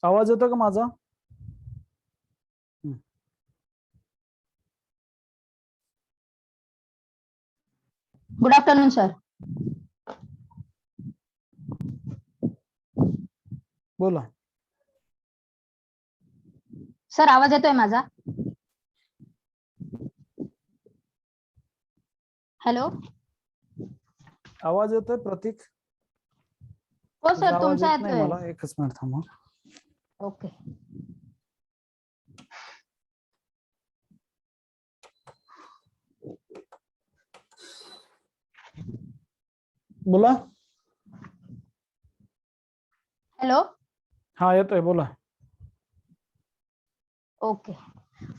आवाज येतो का माझा? Good afternoon sir. बोला सर, आवाज येतोय माझा? हॅलो. आवाज येतोय प्रतीक? हो तुझा सर, आवाज तुमचा येत नाही येतोय. मला, एकच मिनिट थांबा. ओके. बोला. हॅलो. हा येतोय, बोला. Okay.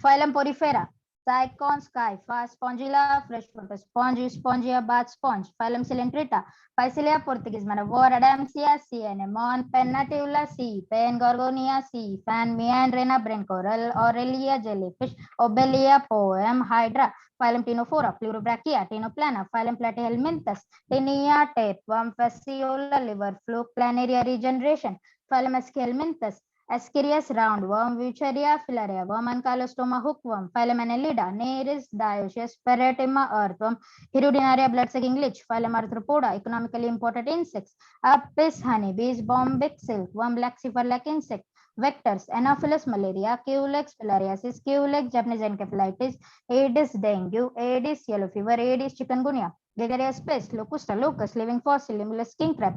Phylum Porifera, Sycon, Scypha, Spongilla, freshwater sponge, Spongia, bath sponge. Phylum Coelenterata, Physalia Portuguese man of war, Adamsia, sea anemone, Pennatula, sea pen, Gorgonia, sea fan, Meandrina, brain coral, Aurelia, jellyfish, Obelia, poem, Hydra. Phylum Ctenophora, Pleurobrachia, Ctenoplana. Phylum Platyhelminthes, Taenia, tapeworm, Fasciola, liver fluke, Planaria regeneration. Phylum Aschelminthes, Ascarius roundworm, Wucheria filaria worm, Ankylostoma hookworm. Phylum Annelida, Nereis, Dioecious, Paratima earthworm, Hirudinaria blood-sucking lich. Phylum Arthropoda, economically important insects. Apis honeybees, Bombyx silkworm, Black zipper-like insect. Vectors: Anopheles malaria, Culex filariasis, Culex Japanese encephalitis, Aedes dengue, Aedes yellow fever, Aedes chikungunya. Gregarious pest: Locusta, locust, living fossil, Limulus king crab.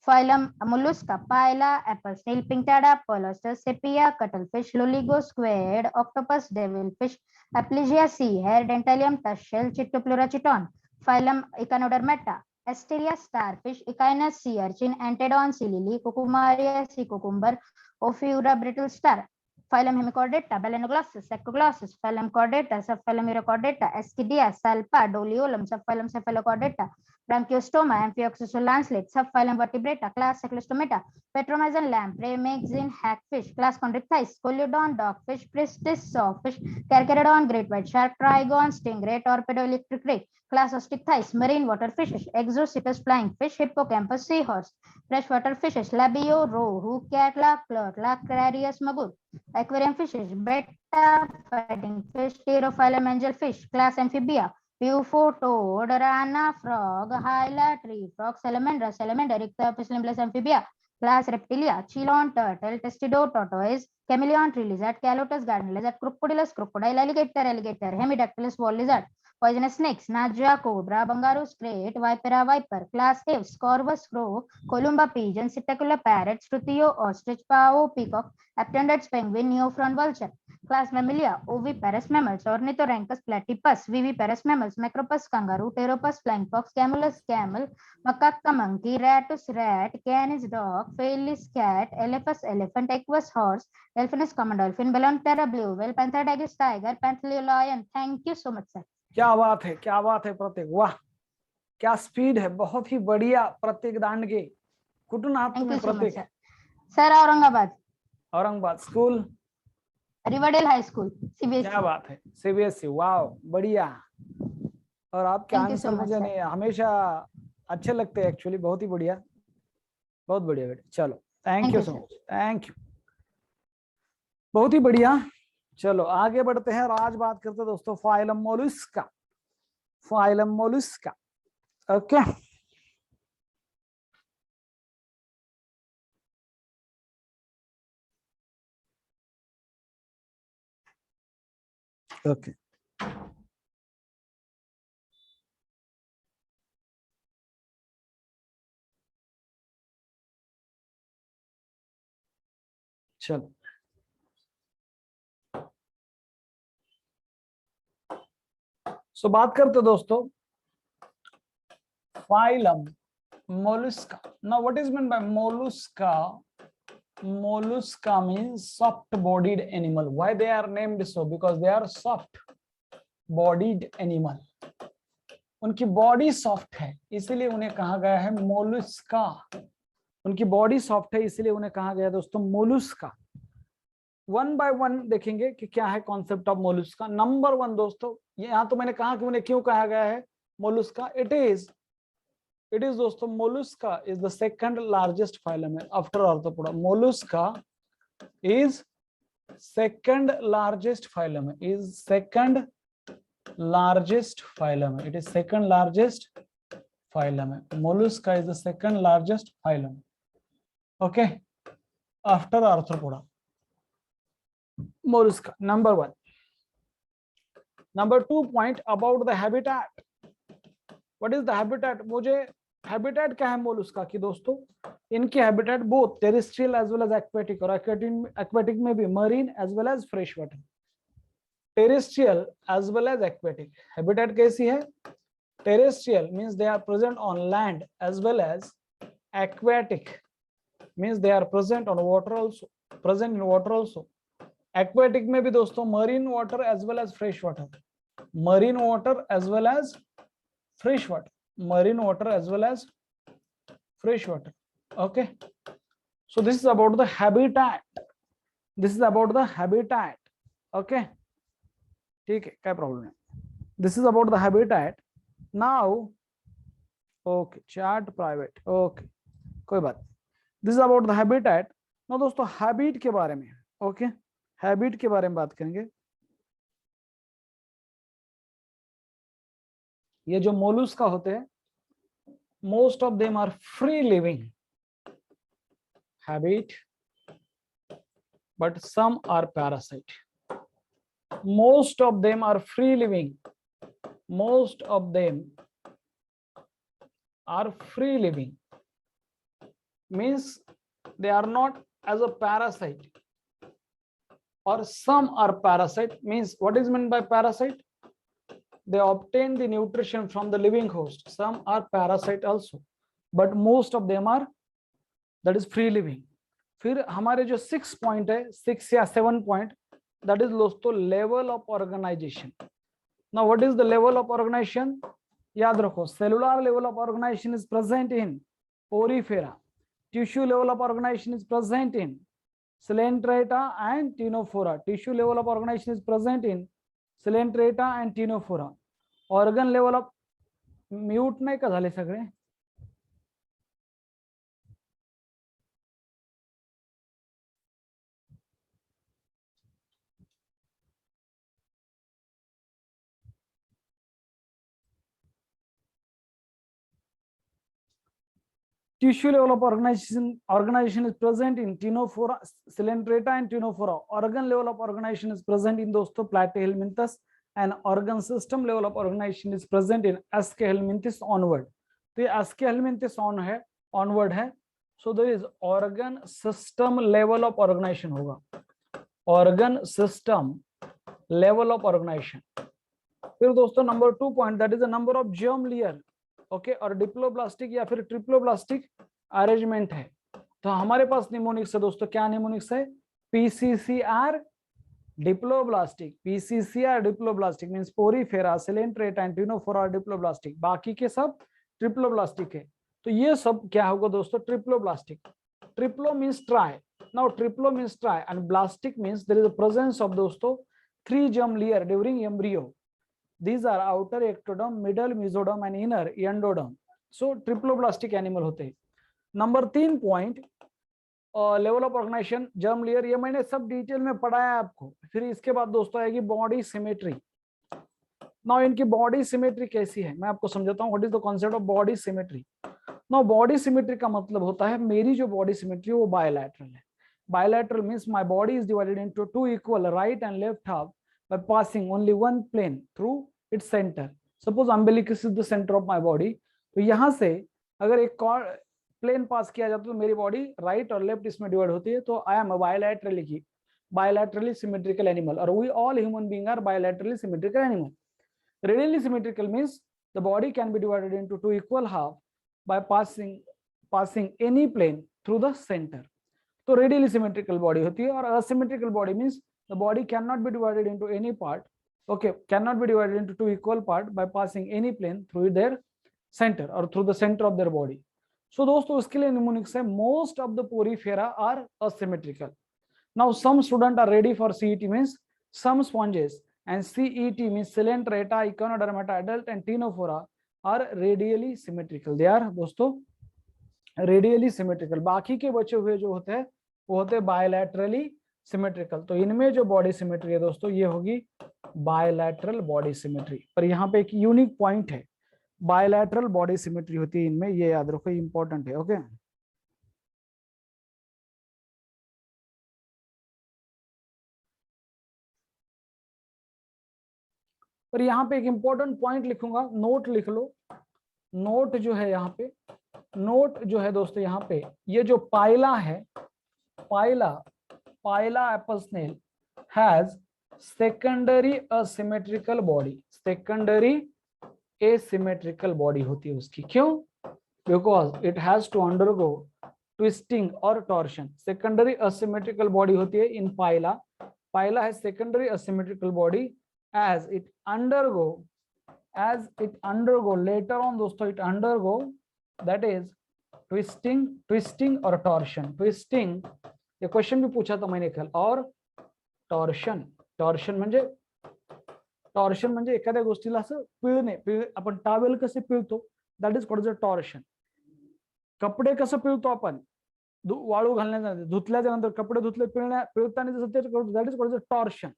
Phylum Mollusca, Pila, apple snail, Pinctada, Polyster, Sepia, cuttlefish, Loligo, squid, octopus, devilfish, Aplysia, sea hare, Dentalium, tushel, Chittoplura chiton. Phylum Echinodermata, Asteria, starfish, Echinus, sea urchin, Antedon, sea lily, Cucumaria, sea cucumber, Ophiura, brittle star. Phylum Hemichordata, Balanoglossus, Sacroglossus. Phylum Chordata, Subphylum Urochordata, Ascidia, Salpa, Doliolum, Subphylum Cephalochordata. Branchiostoma, Amphioxus lancelet. Subphylum Vertebrata, class Cyclostomata. Petromyzon lamprey, Megzin hagfish, class Chondrichthyes. Scolodon dogfish, Pristis sawfish, Carcharodon great white shark, Trigon stingray, Torpedo electric ray, class Ostichthyes. Marine water fishes, Exocetus flying fish, Hippocampus seahorse. Freshwater fishes, Labio, rohu, catla, clotla, Crarius magur. Aquarium fishes, betta fighting fish, Pterophyllum angelfish, class Amphibia. Bufo, toad, rana, frog, hyla, tree frog, salamander, Ichthyopus limbless amphibia, class Reptilia. Chelone turtle, Testudo tortoise, chameleon tree lizard, Calotus garden lizard, Crocodilus crocodile, alligator, Hemidactylus wall lizard. Poisonous snakes: Naja cobra, Bungaroo skate, Vipera viper, class Apes, Corvus crow, Columba pigeon, Psittacula parrot, Strutio ostrich, Pao peacock, Aptendix penguin, Neophron vulture. Class Mammalia: Oviparous mammals, Ornithorhynchus platypus, Viviparous mammals, Macropus kangaroo, Pteropus flying fox, Camulus camel, Macaca monkey, Ratus rat, Canis dog, Felis cat, Elephas elephant, Equus horse, Delphinus common dolphin, Ballonptera blue whale, Pantherdagus tiger, Pantheleo lion. Thank you so much, sir. क्या बात है, क्या बात है प्रतीक, वाह क्या speed है, बहुत ही बढ़िया प्रतीक दांडगे. कुठून आहात तुम्ही Pratik? Sir Aurangabad. Aurangabad. School? Riverdale high school, CBSE. क्या बात है, सीबीएसई. वाह बढ़िया. और आपके आंसर मुझे नहीं हमेशा अच्छे लगते हैं एक्चुअली, बहुत ही बढ़िया, बहुत बढ़िया बेटा. चलो thank you so much, thank you, बहुत ही बढ़िया. चलो आगे बढ़ते हैं और आज बात करते हैं दोस्तों phylum Mollusca. Phylum Mollusca. Okay. Okay. चलो सो बात करते दोस्तों phylum Mollusca. Now what is mean by Mollusca? Mollusca means soft bodied animal. Why they are named so? Because they are soft bodied animal. उनकी बॉडी सॉफ्ट है इसलिए उन्हें कहा गया है मोलुस्का. उनकी बॉडी सॉफ्ट है इसलिए उन्हें कहा गया दोस्तों मोलुस्का. वन बाय वन देखेंगे कि क्या है concept of Mollusca. Number one दोस्तों, यहाँ तो मैंने कहा कि उन्हें क्यों कहा गया है मोलुस्का. इट इज दोस्तों Mollusca is the second largest phylum after arthropoda. Mollusca is second largest phylum, is second largest phylum, it is second largest phylum. Mollusca is the second largest phylum. Okay, after arthropoda. Mollusca, number 1. Number 2 point about the habitat. What is the habitat? मुझे habitat क्या है Mollusca की दोस्तों? इनकी habitat both terrestrial as well as aquatic, और aquatic में भी marine as well as freshwater. Terrestrial as well as aquatic. Habitat कैसी है? Terrestrial means they are present on land as well as aquatic means they are present on water also, present in water also. Aquatic में भी दोस्तों marine water as well as fresh water, marine water as well as fresh water, marine water as well as fresh water. Okay, so this is about the habitat, this is about the habitat. Okay, ठीक है, क्या problem है? This is about the habitat. Now, okay, chat private, okay, कोई बात. This is about the habitat. Now दोस्तों habit के बारे में, okay, habit के बारे में बात करेंगे. ये जो मोलुस्का होते हैं, most of them are free living habit, but some are parasite. Most of them are free living, most of them are free living means they are not as a parasite, or some are parasite means what is meant by parasite? They obtain the nutrition from the living host. Some are parasite also, but most of them are, that is free living. फिर हमारे जो 6 point है, 6 या 7 point, that is दोस्तों level of organization. Now what is the level of organization? याद रखो, cellular level of organization is present in porifera. Tissue level of organization is present in Coelenterata and Ctenophora. Tissue level of organization is present in Coelenterata and Ctenophora. Organ level of mute नाही का झाले सगळे? Tissue level of organization is present in Ctenophora, Coelenterata and Ctenophora. Organ level of organization is present in दोस्तों Platyhelminthes, and organ system level of organization is present in Aschelminthes onward. तो ये Aschelminthes onward है. So there is organ system level of organization होगा. Organ system level of organization. फिर दोस्तों number 2 point, that is the number of germ layer. Okay, और diploblastic या फिर triploblastic arrangement है. तो हमारे पास निमोनिक्स है दोस्तों. क्या निमोनिक्स है? PCCR diploblastic. PCCR diploblastic means Porifera, Coelenterata and Ctenophora diploblastic. बाकी के सब ट्रिप्लोब्लास्टिक है. तो ये सब क्या होगा दोस्तों? Triploblastic. Triplo means tri. Now triplo means tri and blastic means there is a presence of दोस्तों 3 germ layer during embryo. These are outer ectoderm, middle mesoderm and inner endoderm. So triploblastic animal होते हैं. Number 3 point, level of organisation, germ layer, ये मैंने सब detail में पढ़ाया आपको. फिर इसके बाद दोस्तों आएगी बॉडी सिमेट्री. नाउ इनकी बॉडी सिमेट्री कैसी है मैं आपको समझाता हूँ. What is the concept of body symmetry? Now body symmetry का मतलब होता है मेरी जो बॉडी सिमेट्री वो बायलैटरल है. Bilateral means my body is divided into 2 equal right and left half by passing only one plane through its center. Suppose umbilicus is the center of my body. तो यहाँ से अगर एक plane पास किया जाता है तो मेरी बॉडी राइट और लेफ्ट इसमें डिवाइड होती है. तो I am bilaterally symmetrical animal, और we all human being are bilaterally symmetrical animal. Radially symmetrical means the body can be divided into 2 equal half by passing any plane through the centre. तो radially symmetrical body होती है. और asymmetrical body means the body cannot be divided into any part, okay, cannot be divided into 2 equal part by passing any plane through their center or through the center of their body. So दोस्तों उसके लिए mnemonics है most of the porifera are asymmetrical. Now some students are ready for CET means some sponges, and CET means Coelenterata, Echinodermata adult and Ctenophora are radially symmetrical. They are दोस्तों radially symmetrical. बाकी के बचे हुए जो होते हैं वो होते हैं बायलैटरली सिमेट्रिकल। तो इनमें जो बॉडी सिमेट्री है दोस्तों ये होगी बायलैटरल बॉडी सिमेट्री। पर यहाँ पे एक यूनिक पॉइंट है, बायलैटरल बॉडी सिमेट्री होती है इनमें, ये याद रखो, इंपॉर्टेंट है। ओके, पर यहाँ पे एक इंपॉर्टेंट पॉइंट लिखूंगा, नोट लिख लो। नोट जो है यहाँ पे, नोट जो है दोस्तों यहाँ पे, ये जो पाइला है, Pila, Pila apple snail has secondary asymmetrical body, secondary asymmetrical body होती है उसकी। क्यों? Because it has to undergo twisting और टॉर्शन। सेकेंडरी असिमेट्रिकल बॉडी होती है इन पाइला, पाइला है secondary asymmetrical body as it undergo later on दोस्तों, it undergo that is twisting और torsion। twisting ये क्वेश्चन भी पूछा था मैंने कल, और torsion म्हणजे एखाद्या गोष्टीला असं पिळणे, आपण टावेल कसे पिळतो, दॅट इज कॉल्ड टॉर्शन। कपडे कसं पिळतो आपण, वाळू घालण्याच्या धुतल्याच्या नंतर कपडे धुतले पिळताना जसं ते करतो, दॅट इज कॉल्ड टॉर्शन,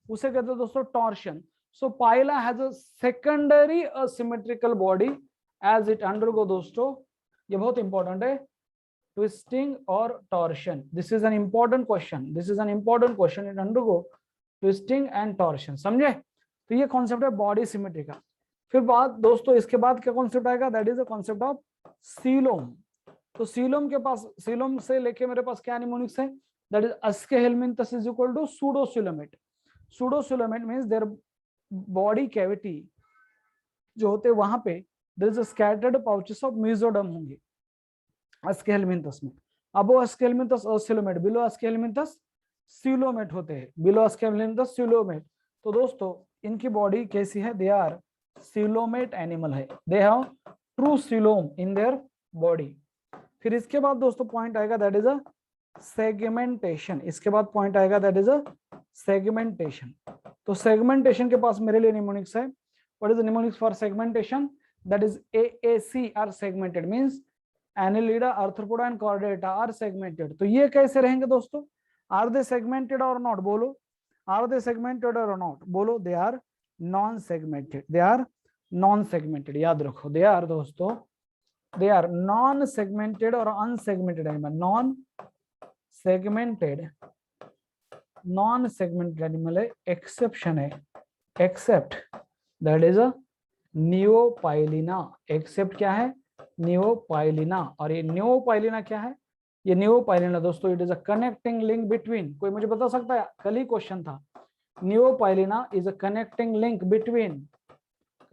उसे कहते हैं दोस्तों torsion. So Pila has a secondary asymmetrical body as it undergo दोस्तों, ये बहुत इंपॉर्टेंट है, ट्विस्टिंग और torsion. This is an important question, this is an important question, it undergo twisting and torsion. समझे? तो ये कॉन्सेप्ट है बॉडी सिमेट्री का। फिर बात दोस्तों इसके बाद क्या कॉन्सेप्ट आएगा, that is the concept of coelom. तो सीलोम के पास, सीलोम से लेके मेरे पास क्या निमोनिक्स है, that is Aschelminthes is equal to pseudocoelomate. Pseudocoelomate means their body cavity जो होते हैं वहां पे there is a scattered pouches of mesoderm होंगे अस्केहेलमिन्थस में। अब वो Aschelminthes acoelomate, below Aschelminthes coelomate होते हैं, बिलो अस्केहेलमिन्थस सीलोमेट। तो दोस्तों इनकी बॉडी कैसी है, दे आर सीलोमेट एनिमल है, they have true coelom in their body. फिर इसके बाद दोस्तों पॉइंट आएगा दैट इज अ सेगमेंटेशन। इसके बाद पॉइंट आएगा दैट इज अ सेगमेंटेशन। तो सेगमेंटेशन के पास मेरे लिए निमोनिक्स है, what is the mnemonics for segmentation, that is AAC are segmented, means Annelida, Arthropoda and Chordata are segmented. तो ये कैसे रहेंगे दोस्तों, आर दे सेगमेंटेड और नॉट, बोलो आर दे सेगमेंटेड और नॉट, बोलो they are non segmented, they are non segmented. याद रखो दे आर दोस्तों, दे आर नॉन सेगमेंटेड और unsegmented animal, non segmented, non segmented animal है, एक्सेप्शन है, except that is a Neopilina. Except क्या है, नियोपाइलिना। और ये नियोपाइलिना क्या है, ये नियोपाइलिना दोस्तों it is a connecting link between, कोई मुझे बता सकता है, कल ही क्वेश्चन था, Neopilina is a connecting link between,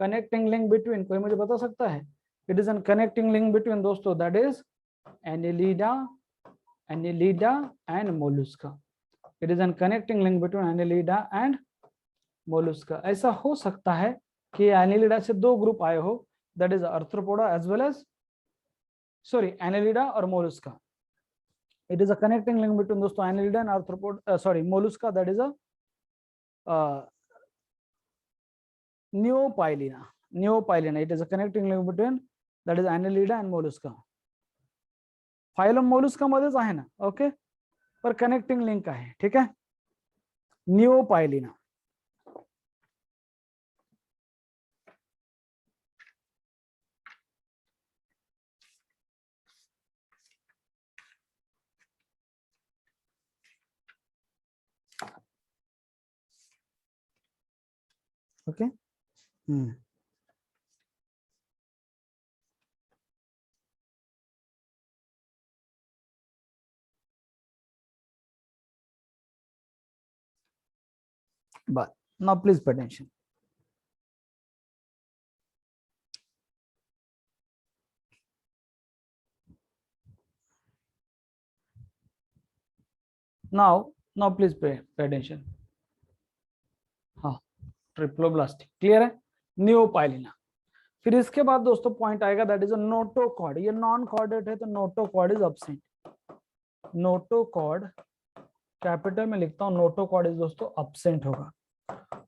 connecting link between, कोई मुझे बता सकता है, it is an connecting link between दोस्तों that is Annelida, Annelida and Mollusca. It is an connecting link between Annelida and Mollusca. ऐसा हो सकता है कि एनिलिडा से दो ग्रुप आए हो, that is Arthropoda as well as, sorry Annelida और Mollusca. It is a connecting link between दोस्तों Annelida and Arthropoda, sorry Mollusca, that is a Neopilina, Neopilina, it is a connecting link between that is Annelida and Mollusca. Phylum Mollusca मध्येच आहे ना, okay, पर connecting link आहे, ठीक है, Neopilina. Okay, but now please pay attention. Now please pay attention. हाँ, triploblastic clear है, नियोपाइलिना। फिर इसके बाद दोस्तों पॉइंट आएगा दैट इज अ नोटोकॉर्ड। ये नॉन कॉर्डेट है तो notochord is absent. Notochord capital में लिखता हूं, नोटोकॉर्ड इज दोस्तों अब्सेंट होगा।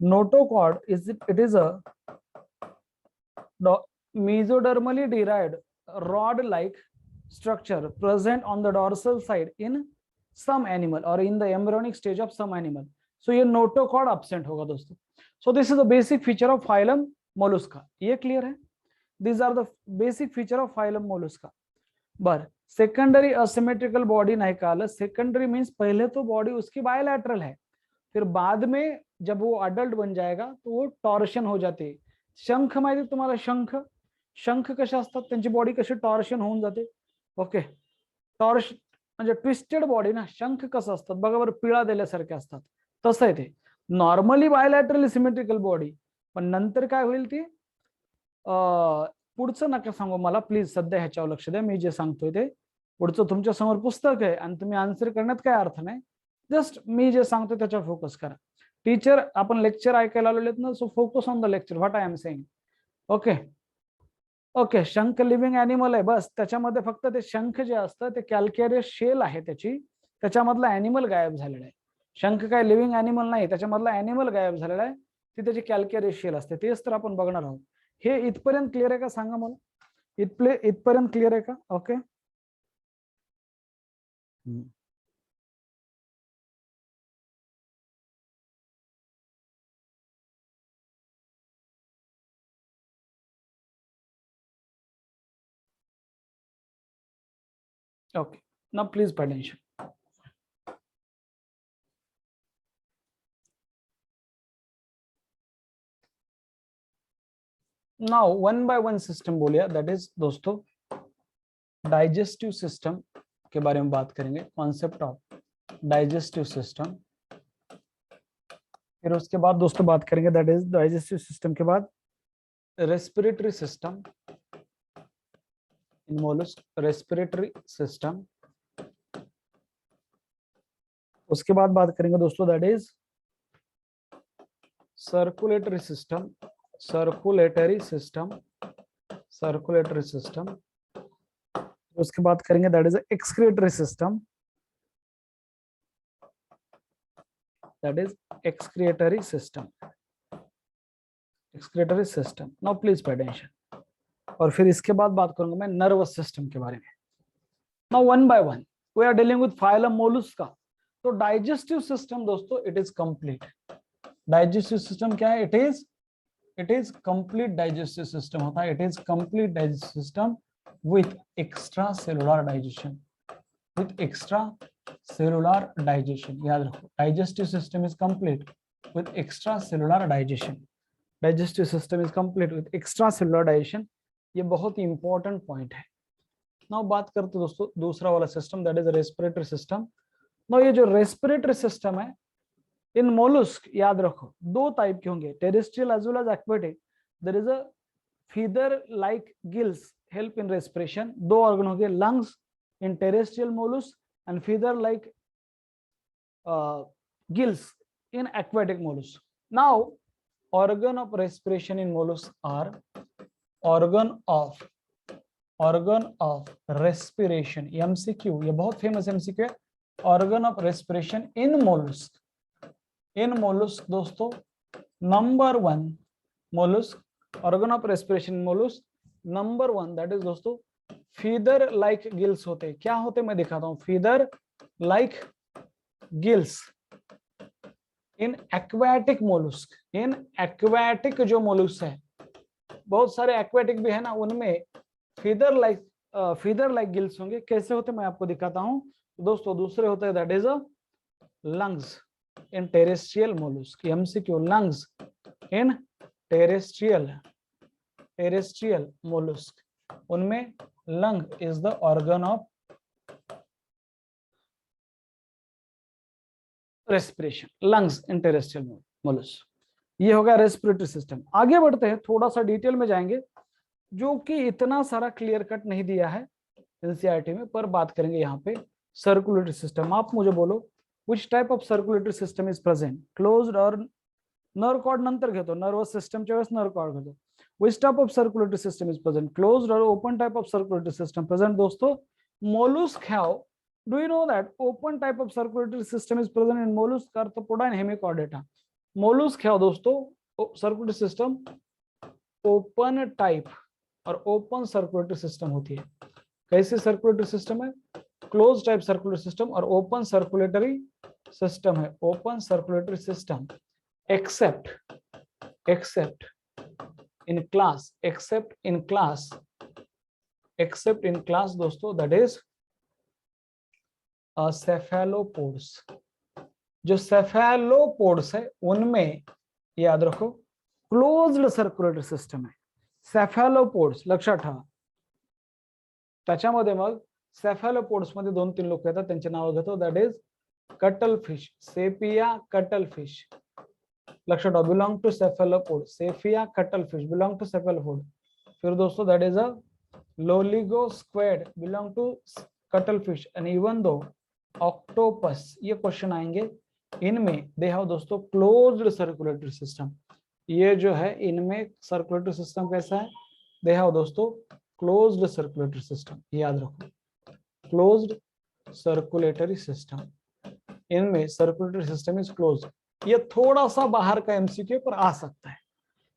Notochord is it is a mesodermally derived rod like structure present on the dorsal side in some animal or in the embryonic stage of some animal. So ये notochord absent होगा दोस्तों. So this is the basic feature of phylum mollusca. ये clear है? These are the basic feature of phylum mollusca. But secondary asymmetrical body नहीं कहा. Secondary means पहले तो body उसकी bilateral है, फिर बाद में जब वो अडल्ट बन जाएगा तो वो टॉर्शन हो जाते. शंख माहिती तुम्हाला? शंख कशा असतात, त्यांची बॉडी कशी टॉर्शन होऊन जाते. ओके, टॉर्श म्हणजे ट्विस्टेड बॉडी ना. शंख कसं असतात बघा बरं, पिळा दिल्यासारखे असतात, तसं आहे ते. नॉर्मली बायलॅटरली सिमेट्रिकल बॉडी, पण नंतर काय होईल ती, पुढचं नका सांगू मला प्लीज, सध्या ह्याच्यावर लक्ष द्या. मी जे सांगतोय ते पुढचं तुमच्या समोर पुस्तक आहे आणि तुम्ही आन्सर करण्यात काय अर्थ नाही. जस्ट मी जे सांगतोय त्याच्यावर फोकस करा. टीचर आपण लेक्चर ऐकायला आलेले ना, so focus on the lecture, what I am saying. Okay okay, शंख लिव्हिंग अॅनिमल आहे, बस त्याच्यामध्ये फक्त ते शंख जे असतं ते कॅल्केरियस शेल आहे त्याची, त्याच्यामधला अॅनिमल गायब झालेला आहे. शंख काय लिव्हिंग अॅनिमल नाही, त्याच्यामधला अॅनिमल गायब झालेला आहे, ती त्याची कॅल्केरियस शेल असते. तेच तर आपण बघणार आहोत. हे इथपर्यंत क्लिअर आहे का सांगा मला? इथपर्यंत क्लिअर आहे का? Okay, okay, now please pay attention. Now one by one system बोलिए, that is दोस्तों डाइजेस्टिव सिस्टम के बारे में बात करेंगे, कॉन्सेप्ट ऑफ डाइजेस्टिव सिस्टम. फिर उसके बाद दोस्तों बात करेंगे, दैट इज डाइजेस्टिव सिस्टम के बाद respiratory system in mollusc, respiratory system. उसके बाद बात करेंगे दोस्तों, that is circulatory system, circulatory system, circulatory system. उसके बाद करेंगे that is excretory system, that is excretory system, excretory system. Now please pay attention. और फिर इसके बाद बात करूंगा मैं नर्वस सिस्टम के बारे में. Now one by one we are dealing with phylum Mollusca. तो डाइजेस्टिव सिस्टम दोस्तों it is complete. Digestive system क्या है? It is complete digestive system होता है. It is complete digestive system with extracellular digestion, with extracellular digestion. याद रखो, digestive system is complete with extracellular digestion. Digestive system is complete with extracellular digestion. ये बहुत ही important point है. Now बात करते दोस्तों दूसरा वाला system, that is respiratory system. Now ये जो रेस्पिरेटरी सिस्टम है इन मोलस्क, याद रखो दो टाइप के होंगे, terrestrial as well as aquatic. There is a feather like gills help in respiration. दो ऑर्गन हो गए, lungs in terrestrial mollusks and feather like gills in aquatic mollusks. Now organ of respiration in mollusks are organ of respiration, MCQ, ये बहुत famous MCQ है. organ of respiration in mollusk, दोस्तों number 1 mollusk, organ of respiration in mollusk number 1 that is दोस्तों feather like gills होते. क्या होते मैं दिखाता हूं. फीदर लाइक गिल्स इन एक्वाटिक मोलस्क. इन एक्वाटिक जो मोलस्क है, बहुत सारे एक्वाटिक भी है ना, उनमें फीदर लाइक गिल्स होंगे. कैसे होते मैं आपको दिखाता हूं दोस्तों. दूसरे होते हैं that is a lungs in terrestrial mollusc. MCQ, lungs in terrestrial mollusc, उनमें lung is the organ of respiration, lungs in terrestrial mollusc. ये होगा रेस्पिरेटरी सिस्टम. आगे बढ़ते हैं, थोड़ा सा डिटेल में जाएंगे, जो कि इतना सारा क्लियर कट नहीं दिया है एनसीईआरटी में, पर बात करेंगे यहाँ पे सर्कुलेटरी सिस्टम. आप मुझे बोलो which type of circulatory system is present. Closed और नर्व कॉर्ड नंतर घेतो, नर्वस सिस्टमच्या वेळेस नर्व कॉर्ड घेतो. Which type of circulatory system is present? Closed or open type of circulatory system present दोस्तों. Mollusk have, do you know that open type of circulatory system is present in mollusk, arthropoda and hemichordata. Mollusk have दोस्तों circulatory system open type और open circulatory system होती है. कैसे circulatory system है? Close type circulatory system और open circulatory system है, open circulatory system, accept in class, accept in class दोस्तों, that is cephalopods. जो सेफेलोपोड्स है उनमें याद रखो क्लोज्ड सर्क्युलेटरी सिस्टम आहे सेफॅलोपोड्स, लक्षात ठेवा। त्याच्यामध्ये मग सेफॅलोपोड्स मध्ये 2-3 लोक येतात, त्यांचे नाव घेतो, that is cuttle fish, sepia cuttle fish, लक्षात ठेवा, belong to सेफॅलोपोड, Saifia cuttle fish belong to cephalopod. फिर दोस्तों that is a Loligo squid belong to cuttlefish and even though octopus, ये क्वेश्चन आएंगे, इनमें दे हैव दोस्तों क्लोज्ड सर्कुलेटरी सिस्टम। ये जो है इनमें सर्कुलेटरी सिस्टम कैसा है, दे हैव दोस्तों क्लोज्ड सर्कुलेटरी सिस्टम, याद रखो क्लोज्ड सर्कुलेटरी सिस्टम, इनमें सर्कुलेटरी सिस्टम इज क्लोज्ड। ये थोड़ा सा बाहर का एमसीक्यू पर आ सकता है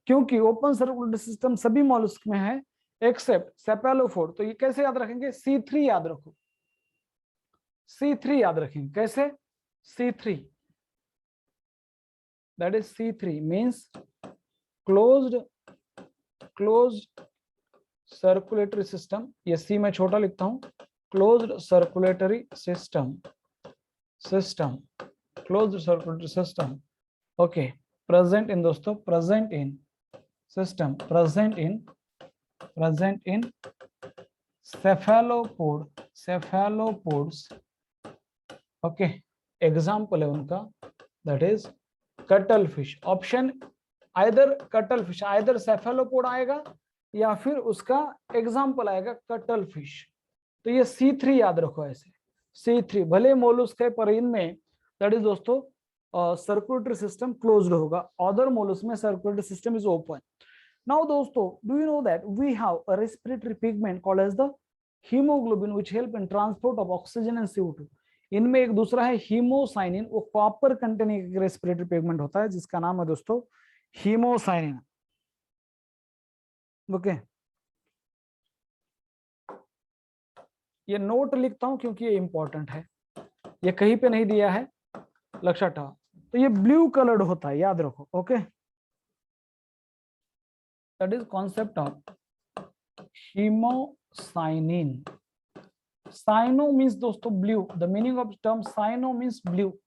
क्योंकि ओपन सर्कुलेटरी सिस्टम सभी मॉलस्क में है एक्सेप्ट सेफेलोपोड। तो ये कैसे याद रखेंगे, C3 याद रखो, C3 याद रखेंगे, कैसे C3, that is C3 means closed circulatory system, ये C मैं छोटा लिखता हूं, closed circulatory system, closed circulatory system, okay, present in दोस्तों, present in system, present in cephalopods, okay, example है उनका, that is cuttlefish, option either cuttlefish, either cephalopod आएगा या फिर उसका एग्जाम्पल आएगा कटल फिश। तो ये C3 याद रखो, ऐसे C3 भले मोलस्क है पर इनमें दैट इज दोस्तों सर्कुलेटरी सिस्टम क्लोज्ड होगा, अदर मोलस्क में circulatory system is open. Now दोस्तों do you know that we have a respiratory pigment called as the haemoglobin which help in transport of oxygen and CO2। इनमें एक दूसरा है haemocyanin, वो copper containing respiratory pigment होता है जिसका नाम है दोस्तों हीमोसाइनिन, ओके। ये नोट लिखता हूं क्योंकि ये इंपॉर्टेंट है, ये कहीं पे नहीं दिया है, लक्षात ठेवा। तो ये ब्लू कलर्ड होता है, याद रखो, okay, that is concept of haemocyanin. Cyano means दोस्तों blue, the meaning of term cyano means blue,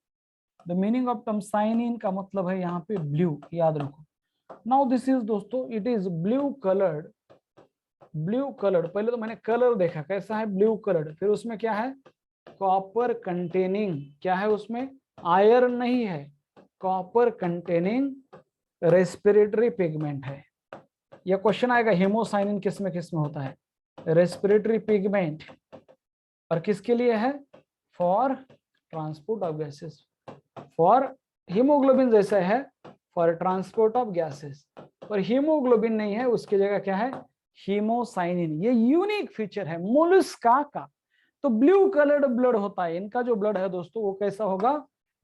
the meaning of term cyanin का मतलब है यहाँ पे ब्लू, याद रखो। नाउ दिस इज दोस्तों इट इज ब्लू कलर्ड, पहले तो मैंने कलर देखा कैसा है ब्लू कलर्ड, फिर उसमें क्या है कॉपर कंटेनिंग, क्या है उसमें आयरन नहीं है, कॉपर कंटेनिंग रेस्पिरेटरी पिगमेंट है। यह क्वेश्चन आएगा हीमोसाइनिन किस में होता है, रेस्पिरेटरी पिगमेंट, और किसके लिए है, for transport of gases, for haemoglobin जैसा है फॉर ट्रांसपोर्ट ऑफ गैसेस, पर हीमोग्लोबिन नहीं है, उसकी जगह क्या है हीमोसाइनिन। ये यूनिक फीचर है मोलस्का का। तो ब्लू कलर्ड ब्लड होता है, इनका जो ब्लड है दोस्तों वो कैसा होगा,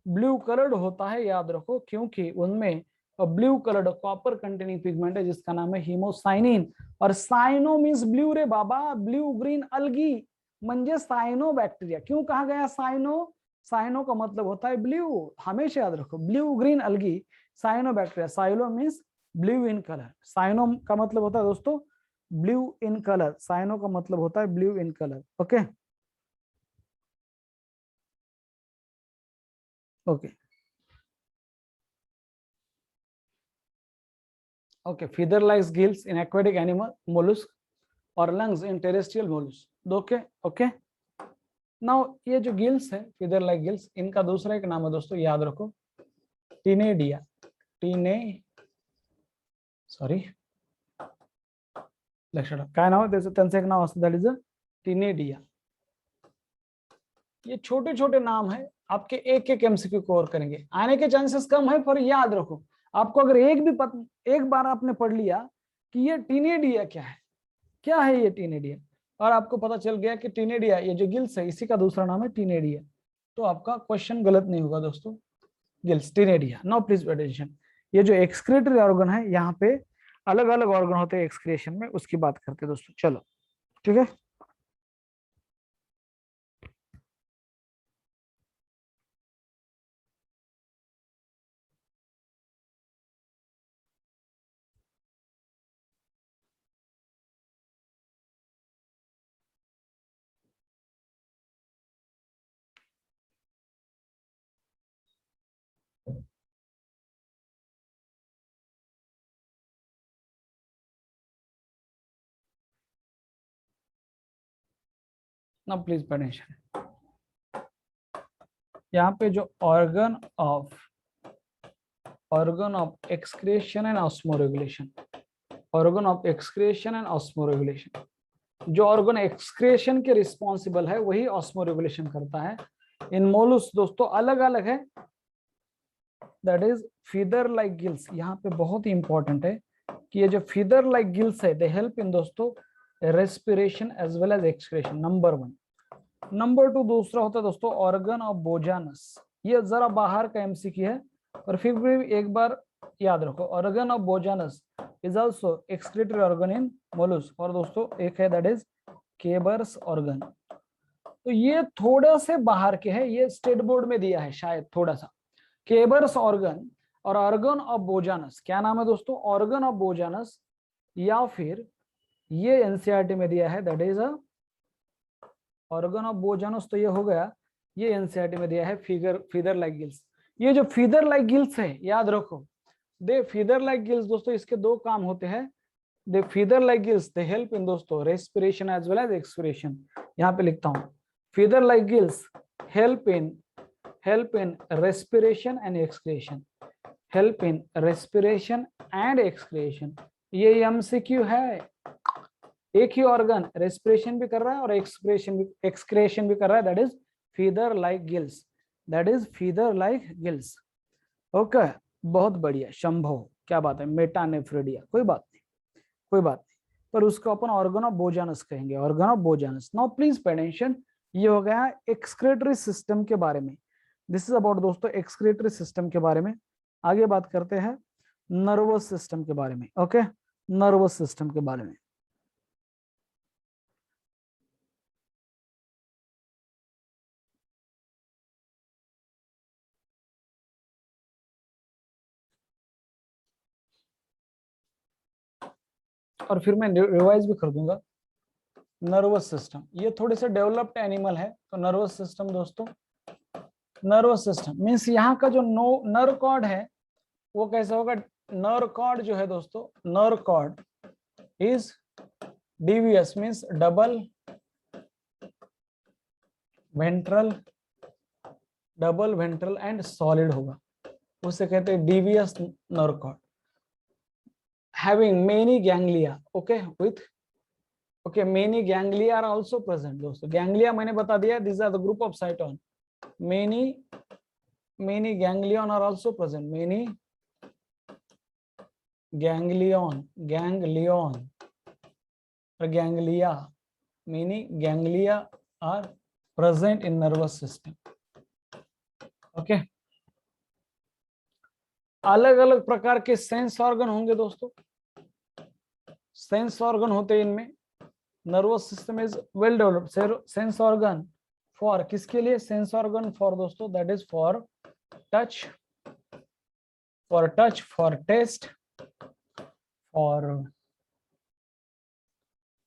ब्लू कलर्ड होता है, याद रखो, क्योंकि उनमें blue coloured copper containing pigment है जिसका नाम है हीमोसाइनिन। और साइनो मीन्स ब्लू रे बाबा, ब्लू ग्रीन अलगी म्हणजे साइनो बैक्टीरिया। क्यों कहा गया साइनो, साइनो का मतलब होता है ब्लू, हमेशा याद रखो, blue green algae cyano bacteria, cyano means blue in colour, cyano का मतलब होता है दोस्तों ब्लू इन कलर, साइनो का मतलब होता है blue in colour, okay okay okay. Feather like gills in aquatic animal mollusc और lungs in terrestrial mollusc, okay okay. Now ये जो गिल्स है फीदर लाइक गिल्स, इनका दूसरा एक नाम है दोस्तों, याद रखो टिनेडिया, सॉरी लक्षात काय नाव त्याचं, त्यांचं एक नाव असतं दैट इज टिनेडिया। ये छोटे छोटे नाम है, आपके एक एक एमसीक्यू कवर करेंगे, आने के चांसेस कम है, पर याद रखो आपको अगर एक बार आपने पढ़ लिया कि ये टिनेडिया क्या है ये टिनेडिया, और आपको पता चल गया कि टिनेडिया ये जो गिल्स है इसी का दूसरा नाम है टिनेडिया, तो आपका क्वेश्चन गलत नहीं होगा दोस्तों, gills ctenidia. Now please pay attention, ये जो एक्सक्रीटरी ऑर्गन है यहाँ पे अलग अलग ऑर्गन होते हैं एक्सक्रिएशन में, उसकी बात करते हैं दोस्तों, चलो ठीक है। ना प्लीज पे अटेंशन। यहाँ पे जो organ of excretion and osmoregulation, organ of excretion and osmoregulation, जो ऑर्गन एक्सक्रेशन के रिस्पॉन्सिबल है वही ऑस्मोरेगुलेशन करता है। इन मोलुस दोस्तों अलग अलग है, that is feather like gills. यहाँ पे बहुत ही इंपॉर्टेंट है कि ये जो फीदर लाइक गिल्स है दे हेल्प इन दोस्तों respiration as well as excretion, number 1। Number 2 दूसरा होता है दोस्तों ऑर्गन ऑफ बोजानस। ये जरा बाहर का एमसीक्यू है और फिर भी एक बार याद रखो, organ of Bojanus is also excretory organ in mollusc. और दोस्तों एक है दैट इज केबर्स ऑर्गन। तो ये थोड़ा से बाहर के है, ये स्टेट बोर्ड में दिया है शायद थोड़ा सा। केबर्स ऑर्गन और ऑर्गन ऑफ बोजानस, क्या नाम है दोस्तों, ऑर्गन ऑफ बोजानस, या फिर ये एनसीईआरटी में दिया है that is organ of Bojanus. तो ये हो गया, ये एनसीईआरटी में दिया है फीदर लाइक गिल्स। ये जो फीदर लाइक गिल्स है याद रखो, दे फीदर लाइक गिल्स दोस्तों इसके दो काम होते हैं। They feather like gills they help in दोस्तों respiration as well as expiration. यहाँ पे लिखता हूँ feather like gills help in respiration and excretion, help in respiration and excretion. ये एमसीक्यू है। एक ही ऑर्गन रेस्पिरेशन भी कर रहा है और एक्सक्रेशन भी कर रहा है, that is feather like gills, that is feather like gills. Okay, बहुत बढ़िया शंभो, क्या बात है, मेटानेफ्रेडिया, कोई बात नहीं, कोई बात नहीं, पर उसको अपन ऑर्गन ऑफ बोजानस कहेंगे, organ of Bojanus. Now please pay attention, ये हो गया एक्सक्रेटरी सिस्टम के बारे में। दिस इज अबाउट दोस्तों एक्सक्रेटरी सिस्टम के बारे में। आगे बात करते हैं नर्वस सिस्टम के बारे में। ओके, नर्वस सिस्टम के बारे में। और फिर मैं रिवाइज भी कर दूंगा। नर्वस सिस्टम ये थोड़े से डेवलप्ड एनिमल है, तो नर्वस सिस्टम दोस्तों, नर्वस सिस्टम मीन्स यहाँ का जो नर्व कॉर्ड है वो कैसा होगा, नर्व कॉर्ड जो है दोस्तों, nerve cord is DVS means double ventral and solid होगा, उसे कहते हैं DVS nerve cord. Having many ganglia, okay with okay many ganglia are also present. दोस्तों गैंग्लिया मैंने बता दिया, this are the group of cyton. many ganglion are also present, many ganglion or ganglia, many ganglia are present in nervous system. okay, अलग अलग प्रकार के sense organ होंगे दोस्तों, सेंस ऑर्गन होते हैं इनमें। Nervous system is well developed. Sense organ for किसके लिए, सेंस ऑर्गन फॉर दोस्तों that is for touch, for taste, for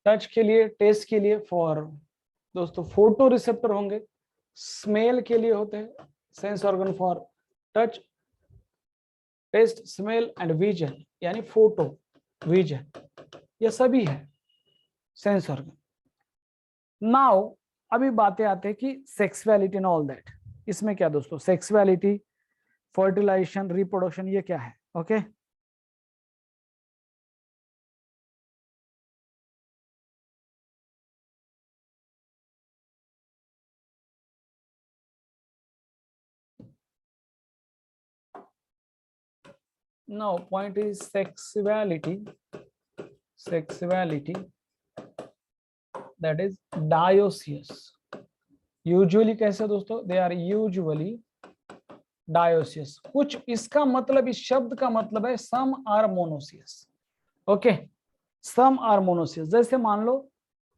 touch के लिए, टेस्ट के लिए, फॉर दोस्तों फोटो रिसेप्टर होंगे, स्मेल के लिए होते हैं sense organ for touch, taste, smell and vision, यानी फोटो विजन, ये सभी है सेंस ऑर्गन। नाउ अभी बातें आते हैं कि सेक्सुअलिटी एंड ऑल दैट, इसमें क्या दोस्तों, सेक्सुअलिटी, फर्टिलाइजेशन, रिप्रोडक्शन, ये क्या है। Okay now point is sexuality that is dioecious. Usually कैसे दोस्तों, दे आर यूजुअली डायोसियस। कुछ इसका मतलब, इस शब्द का मतलब है some are monoecious. Okay, some are monoecious. जैसे मान लो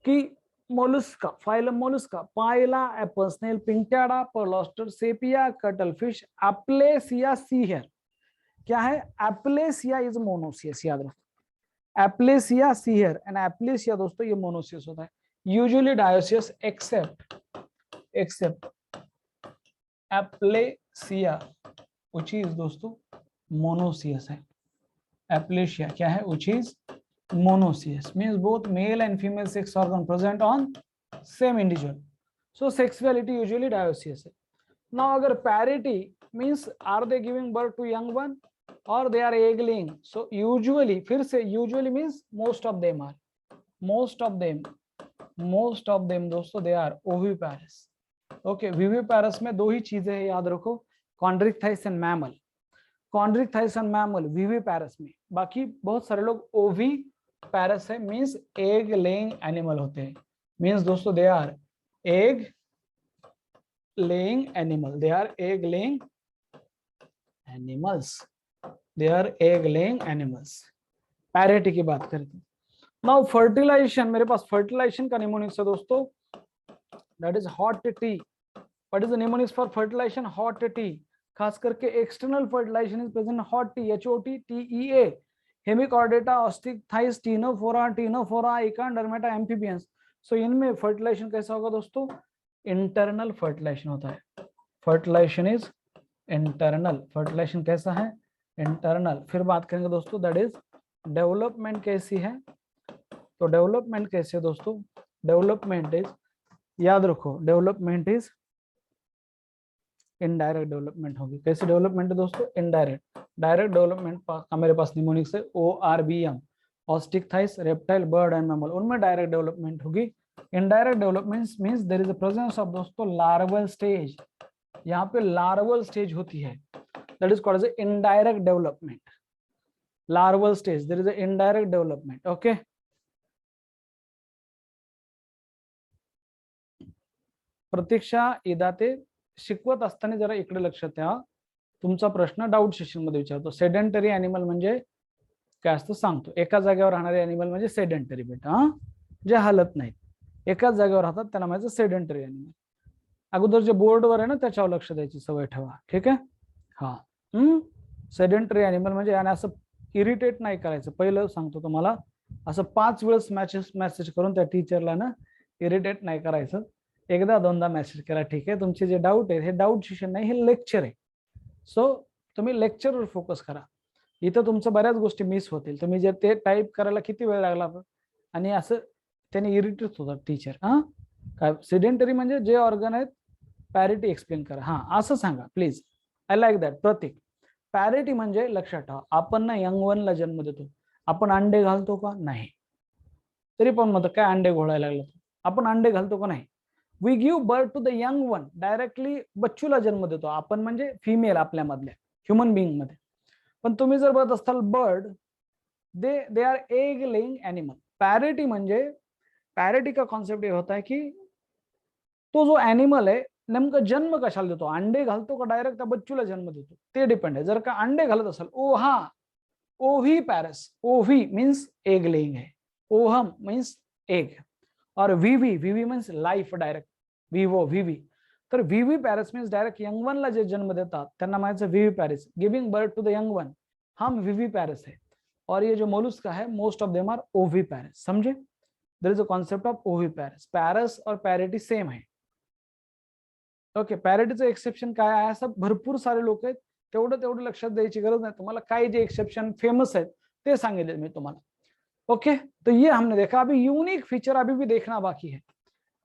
कि Mollusca, phylum Mollusca, Pila, apple snail, Pinctada, pearl oyster, Sepia, cuttlefish, Aplysia, sea hare, क्या है, एप्लेसिया इज मोनोसियस, याद रखो, एप्लेसिया, सीहर एंड एप्लेसिया दोस्तों ये मोनोसियस होता है। Usually dioecious except Aplysia which is दोस्तों मोनोसियस है। एप्लेशिया क्या है, which is monoecious, means both male and female sex organ present on same individual, so sexuality usually dioecious है। नाउ अगर parity means are they giving birth to young one और they are egg laying, so usually, फिर से usually means most of them are, most of them दोस्तों they are oviparous. Okay, viviparous में दो ही चीजें हैं, याद रखो, Chondrichthyes and mammal. Chondrichthyes and mammal viviparous में, बाकी बहुत सारे लोग ओविपैरस है, मींस एग लेइंग एनिमल होते हैं। मींस दोस्तों they are egg laying animal, they are egg laying animals, they are egg laying animals. Parity की बात करते हैं। नाउ फर्टिलाइजेशन, मेरे पास फर्टिलाइजेशन का निमोनिक्स है दोस्तों, that is hot tea. What is the mnemonics for fertilization? Hot tea. खास करके external fertilization is present hot tea, HOT, Hemichordata, Osteichthyes, Ctenophora, Echinodermata, amphibians. So इनमें फर्टिलाइजेशन कैसा होगा दोस्तों? इंटरनल फर्टिलाइजेशन होता है। Fertilisation is internal. फर्टिलाइजेशन कैसा है? इंटरनल। फिर बात करेंगे दोस्तों दैट इज डेवलपमेंट कैसी है। तो डेवलपमेंट कैसे है दोस्तों? डेवलपमेंट इज, याद रखो, डेवलपमेंट इज इनडायरेक्ट डेवलपमेंट होगी। कैसी डेवलपमेंट है दोस्तों? इनडायरेक्ट। डायरेक्ट डेवलपमेंट का मेरे पास निमोनिक्स है ORBM, Osteichthyes, reptile, bird and mammal, उनमें डायरेक्ट डेवलपमेंट होगी। Indirect development means there is a presence of दोस्तों लार्वल स्टेज, यहाँ पे लार्वल स्टेज होती है, that is called as indirect development. Larval stage, there is a indirect development. Okay, Pratiksha Idate शिकवत असताना जरा इकडे लक्षात द्या, तुमचा प्रश्न डाऊट सेशन मध्ये विचारतो। सेडेंटरी अॅनिमल म्हणजे काय असतं सांगतो। एका जागेवर राहणारे अॅनिमल म्हणजे सेडेंटरी बेटा, जे हालत नाहीत, एकाच जागेवर राहतात त्याला म्हणायचं सेडेंटरी अॅनिमल। अगोदर जे बोर्डवर आहे ना त्याच्यावर लक्ष द्यायची सवय ठेवा, ठीक आहे? हा, सेडेंटरी अॅनिमल म्हणजे, आणि असं इरिटेट नाही करायचं, पहिलं सांगतो तुम्हाला, असं 5 वेळेस मेसेज करून त्या टीचरला ना इरिटेट नाही करायचं, एकदा दोनदा मेसेज करा, ठीक आहे? तुमचे जे डाऊट आहे हे डाऊट सेशन नाही, हे लेक्चर आहे। सो तुम्ही लेक्चरवर फोकस करा, इथं तुमचं बऱ्याच गोष्टी मिस होतील। तुम्ही जे ते टाईप करायला किती वेळ लागला आणि असं त्याने इरिटेट होतात टीचर। हा, काय सेडेंटरी म्हणजे जे ऑर्गन आहेत, पॅरिटी एक्सप्लेन करा, हा असं सांगा please, I like that. Pratik, parity म्हणजे लक्षात ठेवा, आपण ना यंग वनला जन्म देतो, आपण अंडे घालतो का? नाही। तरी पण मग काय अंडे घोळायला लागलं, आपण अंडे घालतो का? नाही। We give birth to the young one, directly बच्चूला जन्म देतो आपण, म्हणजे फिमेल आपल्यामधल्या ह्युमन बिंग मध्ये। पण तुम्ही जर बघत असाल bird, they are egg laying animal. Parity म्हणजे, पॅरिटी का कॉन्सेप्ट ये होता है कि तो जो एनिमल है नेमकं जन्म कशाला देतो, अंडे घालतो का डायरेक्ट त्या बच्चूला जन्म देतो, ते डिपेंड आहे। जर का अंडे घालत असेल, oviparous, ovi means egg laying है, ओहम मीन्स एग, और vivi means life, direct vivi. तर viviparous means direct young one ला जे जन्म देतात त्यांना म्हणायचं viviparous, giving birth to the young one, हम वीवी पॅरस है। और ये जो मोलुस्का है most of them are oviparous, समझे? There is a concept of oviparous. Parous और पॅरिटी सेम है। ओके, पॅरिटीचं एक्सेप्शन काय आहे, असं भरपूर सारे लोक आहेत, तेवढं लक्षात द्यायची गरज नाही तुम्हाला। काय जे एक्सेप्शन फेमस आहेत ते सांगितले मी तुम्हाला। ओके, तो ये हमने देखा। अभी यूनिक फीचर अभी भी देखना बाकी है,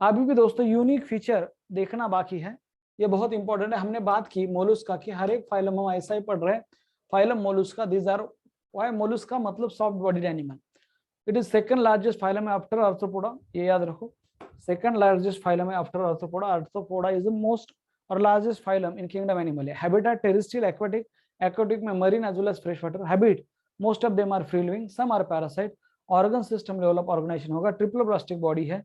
अभी भी दोस्तों यूनिक फीचर देखना बाकी है, ये बहुत इंपॉर्टेंट है। हमने बात की मोलुस्का की, हर एक फाइलम हम ऐसा ही पढ़ रहे हैं, phylum Mollusca, these are why Mollusca मतलब soft bodied animal. It is second largest phylum after Arthropoda, ये याद रखो, second largest phylum after Arthropoda. Arthropoda is the most और largest phylum in kingdom animal है। हैबिटेट टेरेस्ट्रियल, एक्वाटिक, एक्वाटिक में marine as well as fresh water. Habit, most of them are free living, some are parasite. Organ system level of organization होगा, triploblastic body है,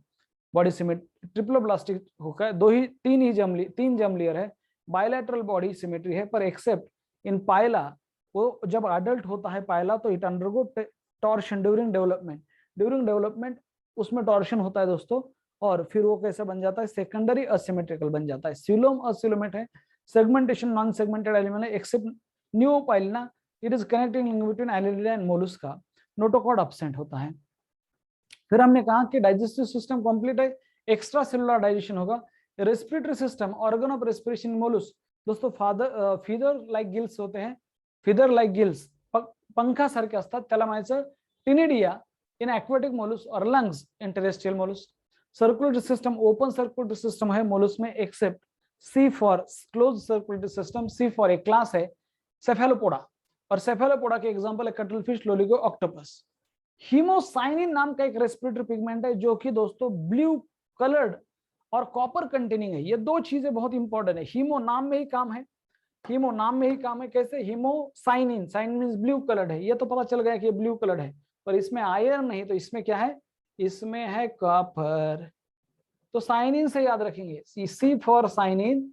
body symmetry, triploblastic होगा, तीन germ layer है, bilateral body symmetry है, पर accept इन पायला, वो जब adult होता है पायला तो it undergo torsion during development, उसमें टॉर्शन होता है दोस्तों, और फिर वो कैसे बन जाता है, सेकेंडरी असिमेट्रिकल बन जाता है। सिलोम असिलोमेट है, सेगमेंटेशन नॉन सेगमेंटेड एनिमल है, except Neopilina, it is connecting link between एलिलिया एंड मोलुस्का, नोटोकॉर्ड एब्सेंट होता है। फिर हमने कहा कि डाइजेस्टिव सिस्टम कंप्लीट है, एक्स्ट्रा सेलुलर डाइजेशन होगा। Respiratory system, organ of respiration mollusc दोस्तों, फीदर लाइक गिल्स होते हैं, फीदर लाइक गिल्स पंखा सारखे असतात, त्याला म्हणायचं टिनिडिया इन एक्वाटिक मोलुस्क और lungs in terrestrial mollusc. Circulatory system open circulatory system है मोलस्क में, except C for close circulatory system, C for एक क्लास है सेफेलोपोडा, और सेफेलोपोडा के एग्जांपल है कटलफिश, लोलिगो, ऑक्टोपस। हीमोसाइनिन नाम का एक रेस्पिरेटरी पिगमेंट है जो कि दोस्तों ब्लू कलर्ड और कॉपर कंटेनिंग है। ये दो चीजें बहुत इंपॉर्टेंट है, हीमो नाम में ही काम है, हीमो नाम में ही काम है। कैसे? Haemocyanin, cyanin means blue coloured है, ये तो पता चल गया कि ये ब्लू कलर्ड है, पर इसमें आयरन नहीं, तो इसमें क्या है? इसमें है कॉपर। तो साइनिन से याद रखेंगे, सी फॉर साइनिन,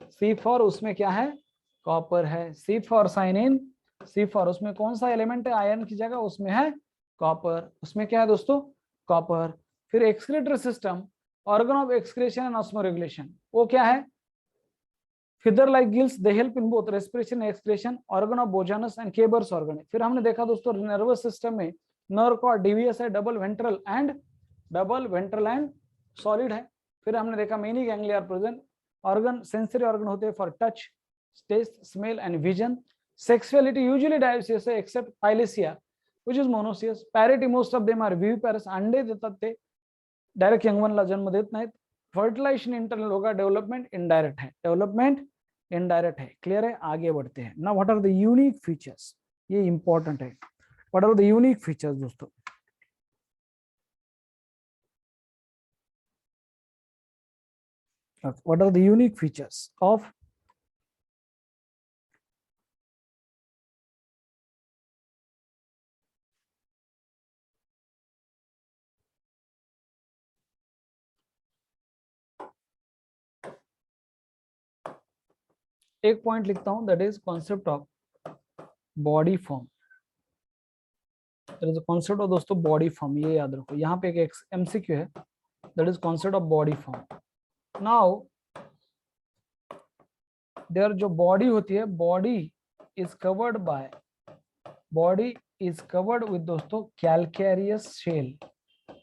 सी फॉर उसमें क्या है? कॉपर है। सी फॉर साइनिन, सी फॉर उसमें कौन सा एलिमेंट है आयरन की जगह? उसमें है कॉपर। उसमें क्या है दोस्तों? कॉपर। फिर excretory system, organ of excretion and osmoregulation, वो क्या है? Feather like gills, they help in both respiration and excretion, organ of Bojanus and Keber's organ. फिर हमने देखा दोस्तों नर्वस सिस्टम में नर्व कॉर्ड डीवीएस है, डबल वेंट्रल एंड सॉलिड है। फिर हमने देखा many ganglia are present, organ sensory organ होते हैं for touch, taste, smell and vision. Sexuality usually dioecious है accept पाइलेसिया which is monoecious. Parity most of them are viviparous, अंडे देतात ते, डायरेक्ट यंगवनला जन्म देत नाहीत। फर्टिलाइजेशन इंटरनल होगा, डेवलपमेंट इनडायरेक्ट है, डेवलपमेंट इनडायरेक्ट है। क्लियर है? आगे बढ़ते हैं। Now what are the unique features, ये इंपॉर्टेंट है। What are the unique features दोस्तों? What are the unique features of एक पॉइंट लिखता हूं, that is concept of body form. That is concept of दोस्तों बॉडी फॉर्म, ये याद रखो। यहाँ पे एक एमसीक्यू है, that is concept of body form. Now there जो बॉडी होती है, बॉडी इज कवर्ड विथ दोस्तों कॅल्कॅरियस शेल।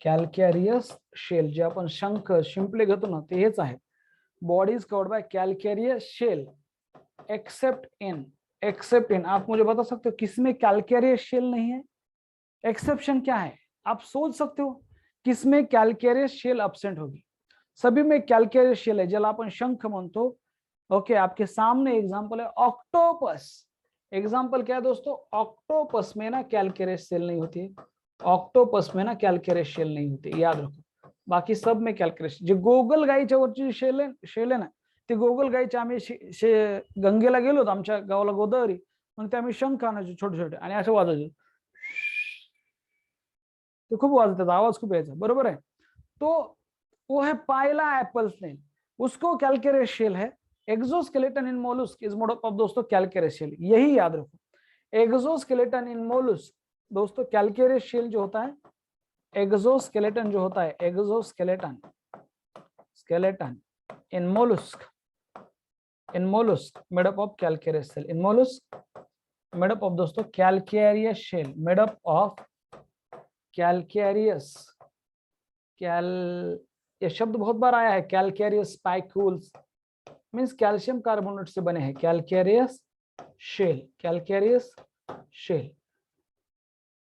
कॅल्कॅरियस शेल जे आपण शंख शिंपले घेतो ना, ते हेच आहे। Body is covered by calcareous shell except in आप मुझे बता सकते हो किसमें कैलकेरियस शेल नहीं है? एक्सेप्शन क्या है? आप सोच सकते हो किसमें कैलकेरियस शेल अब्सेंट होगी? सभी में कैलकेरियस शेल है, ज्याला आपण शंख म्हणतो। ओके, आपके सामने एग्जांपल है ऑक्टोपस। एग्जांपल क्या है दोस्तों? ऑक्टोपस में ना कैलकेरियस शेल नहीं होती है, ऑक्टोपस में ना कैलकेरियस शेल नहीं होती, याद रखो। बाकी सब में कैलकेरियस। जे गोगल गाईच्या वरची शेल आहे ना, ते गोगल गाईच्या आम्ही गंगेला गेलो होतो, आमच्या गावाला गोदावरी, मग ते आम्ही शंख आणायचो छोटे छोटे आणि असं वाजवायचो, ते खूप वाजतात, आवाज खूप यायचा, बरोबर आहे? तो वो है पायला एप्पल स्नेल, उसको कैलकेरियस शेल है। Exoskeleton in mollusc is mode of दोस्तों कैलकेरियस शेल, यही याद रखो। एक्सोस्केलेटन इन मोलस्क दोस्तों कैलकेरियस शेल जो होता है, एक्सोस्केलेटन जो होता है, exoskeleton skeleton in mollusk made up of calcareous shell, in mollusk made up of दोस्तों calcareous shell, made up of calcareous ये शब्द बहुत बार आया है, calcareous spicules means calcium carbonate से बने हैं, calcareous shell।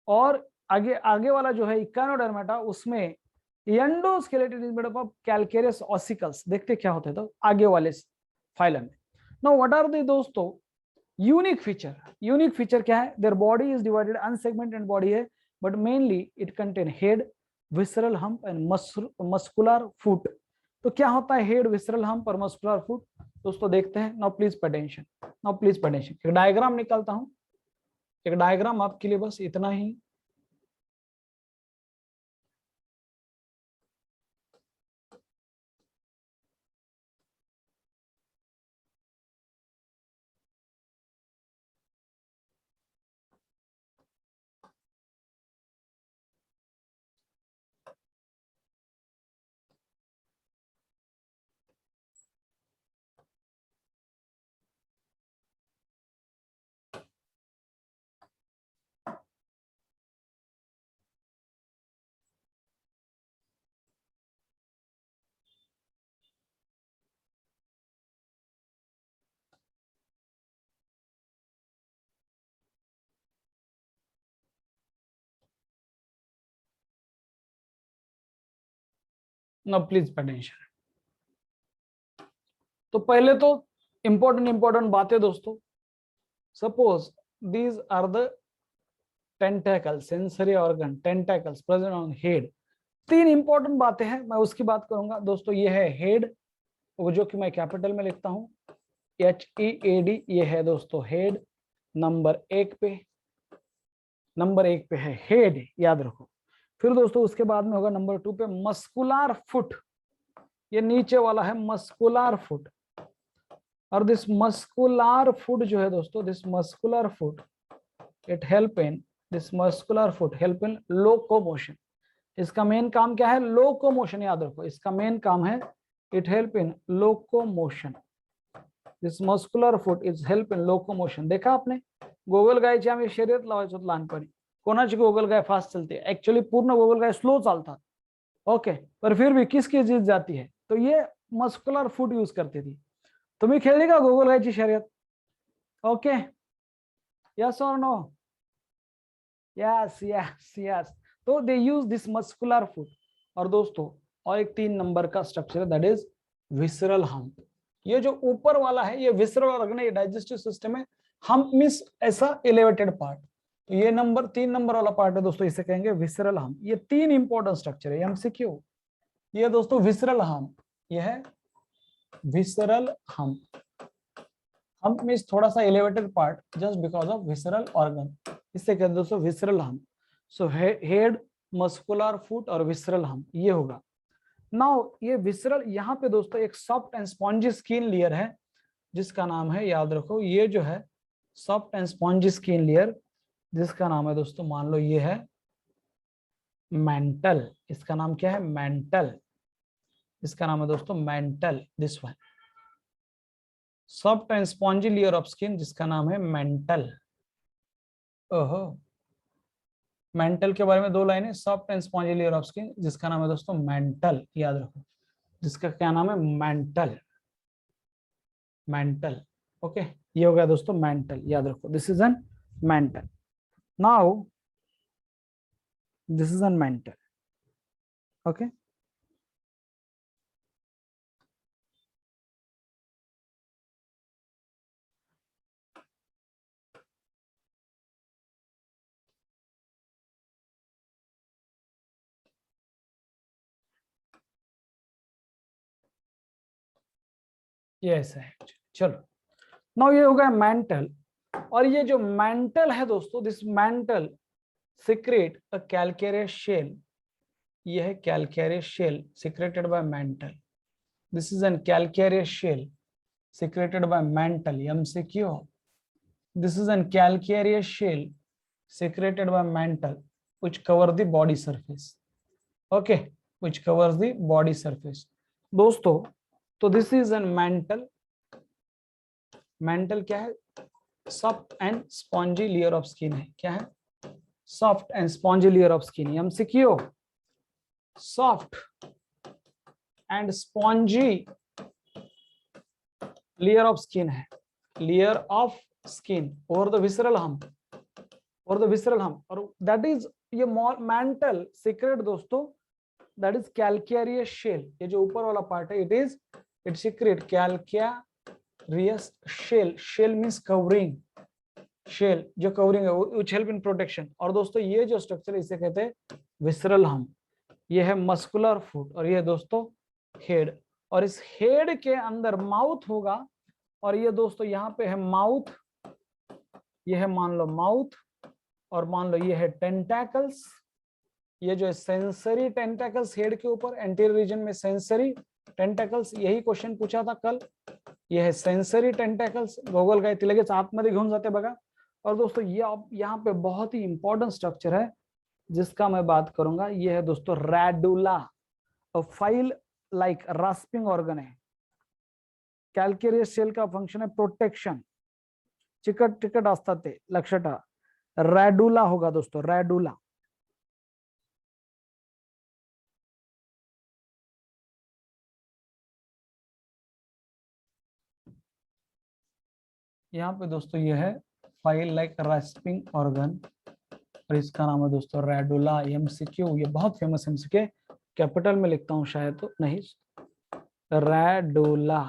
और आगे वाला जो है इकानोडर्मेटा, उसमें endoskeleton is made up of calcareous ossicles. देखते क्या होता है तो आगे वाले फाइलम में। नाउ व्हाट आर द दोस्तों यूनिक फीचर क्या है? Their body is divided, unsegmented body है, but mainly it contain head, visceral hump and muscular foot. तो क्या होता है हेड, विसरल हम्प और मस्कुलर फुट दोस्तों? देखते हैं। नाउ प्लीज पे अटेंशन, एक डायग्राम निकालता हूं, एक डायग्राम आपके लिए, बस इतना ही। Now please pay attention. तो पहले तो इंपॉर्टेंट बातें दोस्तों, suppose these are the tentacles, sensory organ, tentacles present on head. तीन इंपॉर्टेंट बातें हैं, मैं उसकी बात करूंगा दोस्तों। ये है हेड, वो जो कि मैं कैपिटल में लिखता हूं HEAD, ये है दोस्तों हेड। नंबर एक पे है हेड, याद रखो। फिर दोस्तों उसके बाद में होगा नंबर 2 पे मस्कुलर फुट, ये नीचे वाला है मस्कुलर फुट। और दिस मस्कुलर फुट जो है दोस्तों, this muscular foot it help in, this muscular foot help in locomotion. इसका मेन काम क्या है? लोकोमोशन, याद रखो इसका मेन काम है it help in locomotion. This muscular foot is help in locomotion. देखा आपने, गोगलगायची आम्ही शर्यत लावायचो लहानपणी, कोणाची गोगलगाय फास्ट चलते, एक्चुअली पूर्ण गोगलगाय स्लो चालतात, ओके, पर फिर भी किसकी जीत जाती है? तो ये मस्कुलर फुट यूज करती थी। तुम्ही खेळली का गोगलगायची शर्यत? ओके, यस और नो? यस। तो दे यूज दिस मस्कुलर फुट। और दोस्तों और एक 3 नंबर का स्ट्रक्चर है, दैट इज विसरल हम्प। ये जो ऊपर वाला है ये विसरल ऑर्गन है, ये डाइजेस्टिव सिस्टम है। हम्प मींस ऐसा एलिवेटेड पार्ट, तो ये 3 नंबर वाला पार्ट है दोस्तों, इसे कहेंगे विसरल हम्प। ये 3 इंपॉर्टेंट स्ट्रक्चर है एमसीक्यू। ये दोस्तों विसरल हम्प, ये है विसरल हम्प। हम्प मींस थोड़ा सा elevated part just because of visceral organ, इससे कहते हैं दोस्तों visceral hump. So head, muscular foot और विसरल हम्प, ये होगा। नाउ ये विसरल, यहाँ पे दोस्तों एक soft and spongy skin layer है जिसका नाम है, याद रखो ये जो है soft and spongy skin layer, जिसका नाम है दोस्तों, मान लो ये है मेंटल। इसका नाम क्या है? मेंटल। इसका नाम है दोस्तों mental, this one, soft and spongy layer of skin जिसका नाम है मेंटल। ओहो, मेंटल के बारे में 2 लाइनें, soft and spongy layer of skin जिसका नाम है दोस्तों मेंटल, याद रखो, जिसका क्या नाम है? मेंटल। मेंटल, ओके, ये हो गया दोस्तों मेंटल, याद रखो this is N mental. Now this is N mental, okay. ये ऐसा है, चलो। नाउ ये हो गया मेंटल। और ये जो मेंटल है दोस्तों, this mental secrete a calcareous shell, ये है calcareous shell secreted by mantle, this is an calcareous shell secreted by mantle, MCQ, this is an calcareous shell secreted by mantle which cover the body surface, okay, which covers the body surface दोस्तों। तो this is an mantle, mantle क्या है? soft and spongy layer of skin है, क्या है? soft and spongy layer of skin, MCQ, soft and spongy layer of skin है, layer of skin over the visceral hump, over the visceral hump, और that is ये mantle secret दोस्तों, that is calcareous shell, ये जो ऊपर वाला part है it secret calcareous shell, shell means covering, shell जो कवरिंग है which help in protection। और दोस्तों ये जो स्ट्रक्चर इसे कहते हैं विसरल हम्प, ये है मस्कुलर फुट और ये दोस्तों हेड। और इस हेड के अंदर माउथ होगा, और ये दोस्तों यहाँ पे है माउथ, ये है मान लो माउथ, और मान लो ये है टेंटाकल्स, ये जो है सेंसरी टेंटाकल्स हेड के ऊपर, एंटीरियर रीजन में सेंसरी टेंटाकल्स, यही क्वेश्चन पूछा था कल, ये है सेंसरी टेंटाकल्स, गोगलगाय ती लगेच आतमध्ये घेऊन जाते बघा। और दोस्तों ये यहाँ पे बहुत ही इंपॉर्टेंट स्ट्रक्चर है जिसका मैं बात करूंगा, ये है दोस्तों रैडुला, फाइल लाइक रास्पिंग ऑर्गन है। कॅल्केरियस सेल का फंक्शन है प्रोटेक्शन, चिकट चिकट असतात ते, लक्षात ठेवा, रैडुला होगा दोस्तों, रैडुला। यहाँ पे दोस्तों ये है फाइल लाइक रास्पिंग ऑर्गन और इसका नाम है दोस्तों रैडुला, एमसीक्यू, ये बहुत फेमस एमसीक्यू, कैपिटल में लिखता हूं शायद, तो नहीं, radula.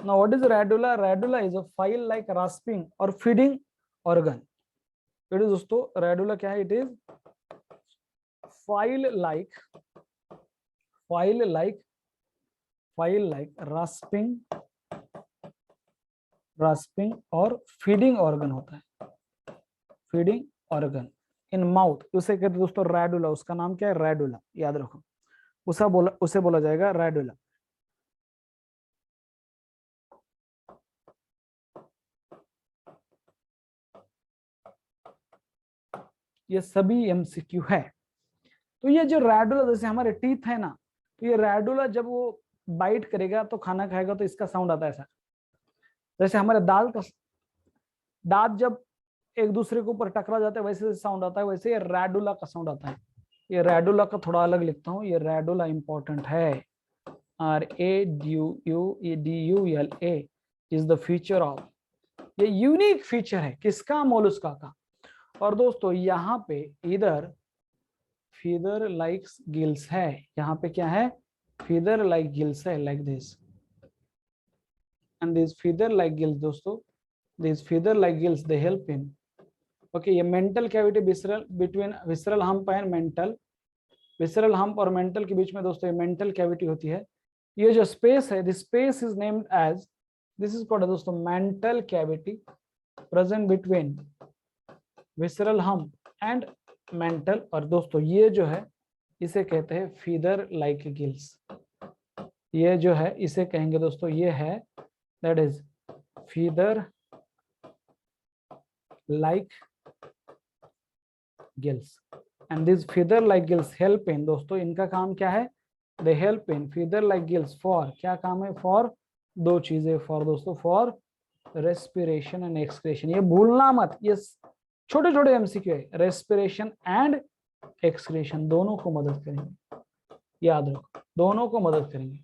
Now what is radula? Radula is a file like rasping और फीडिंग ऑर्गन। इट इज दोस्तों, रेडुला क्या है? It is file like rasping और फीडिंग ऑर्गन होता है, फीडिंग ऑर्गन इन माउथ, उसे कहते हैं दोस्तों रेडुला। उसका नाम क्या है? रेडुला, याद रखो। उसे बोला जाएगा रेडुला। ये सभी एमसीक्यू है। तो ये जो रेडुला, जैसे हमारे टीथ है ना, तो ये रेडुला जब वो बाइट करेगा तो खाना खाएगा तो इसका साउंड आता है ऐसा। जैसे हमारे दांत जब एक दूसरे के ऊपर टकरा जाते हैं वैसे साउंड आता है, वैसे ये रेडुला का साउंड आता है। ये रेडुला का थोड़ा अलग लिखता हूँ, ये रेडुला इंपॉर्टेंट है। RADUULA is the feature of, ये यूनिक फीचर है किसका? मोलस्का का। और दोस्तों यहाँ पे इधर फीदर लाइक गिल्स है, यहाँ पे क्या है? फीदर लाइक गिल्स है, like this. And this feather like gills दोस्तों, this feather like gills they help in, okay. ये mantle cavity visceral between visceral hump and mantle, visceral hump और mantle के बीच में दोस्तों ये मेंटल कैविटी होती है। ये जो स्पेस है, this space is named as, this is called दोस्तों mantle cavity present between visceral hump and mantle. और दोस्तों ये जो है इसे कहते हैं फीदर लाइक गिल्स। ये जो है इसे कहेंगे दोस्तों, ये है that is feather like gills. And this feather like gills help in, दोस्तों इनका काम क्या है? दे help in feather like gills for, क्या काम है? फॉर दो चीजें, फॉर दोस्तों, फॉर रेस्पिरेशन एंड एक्सक्रेशन। ये भूलना मत, ये छोटे छोटे एमसीक्यू है। रेस्पिरेशन एंड एक्सक्रेशन दोनों को मदद करेंगे, याद रखो, दोनों को मदद करेंगे।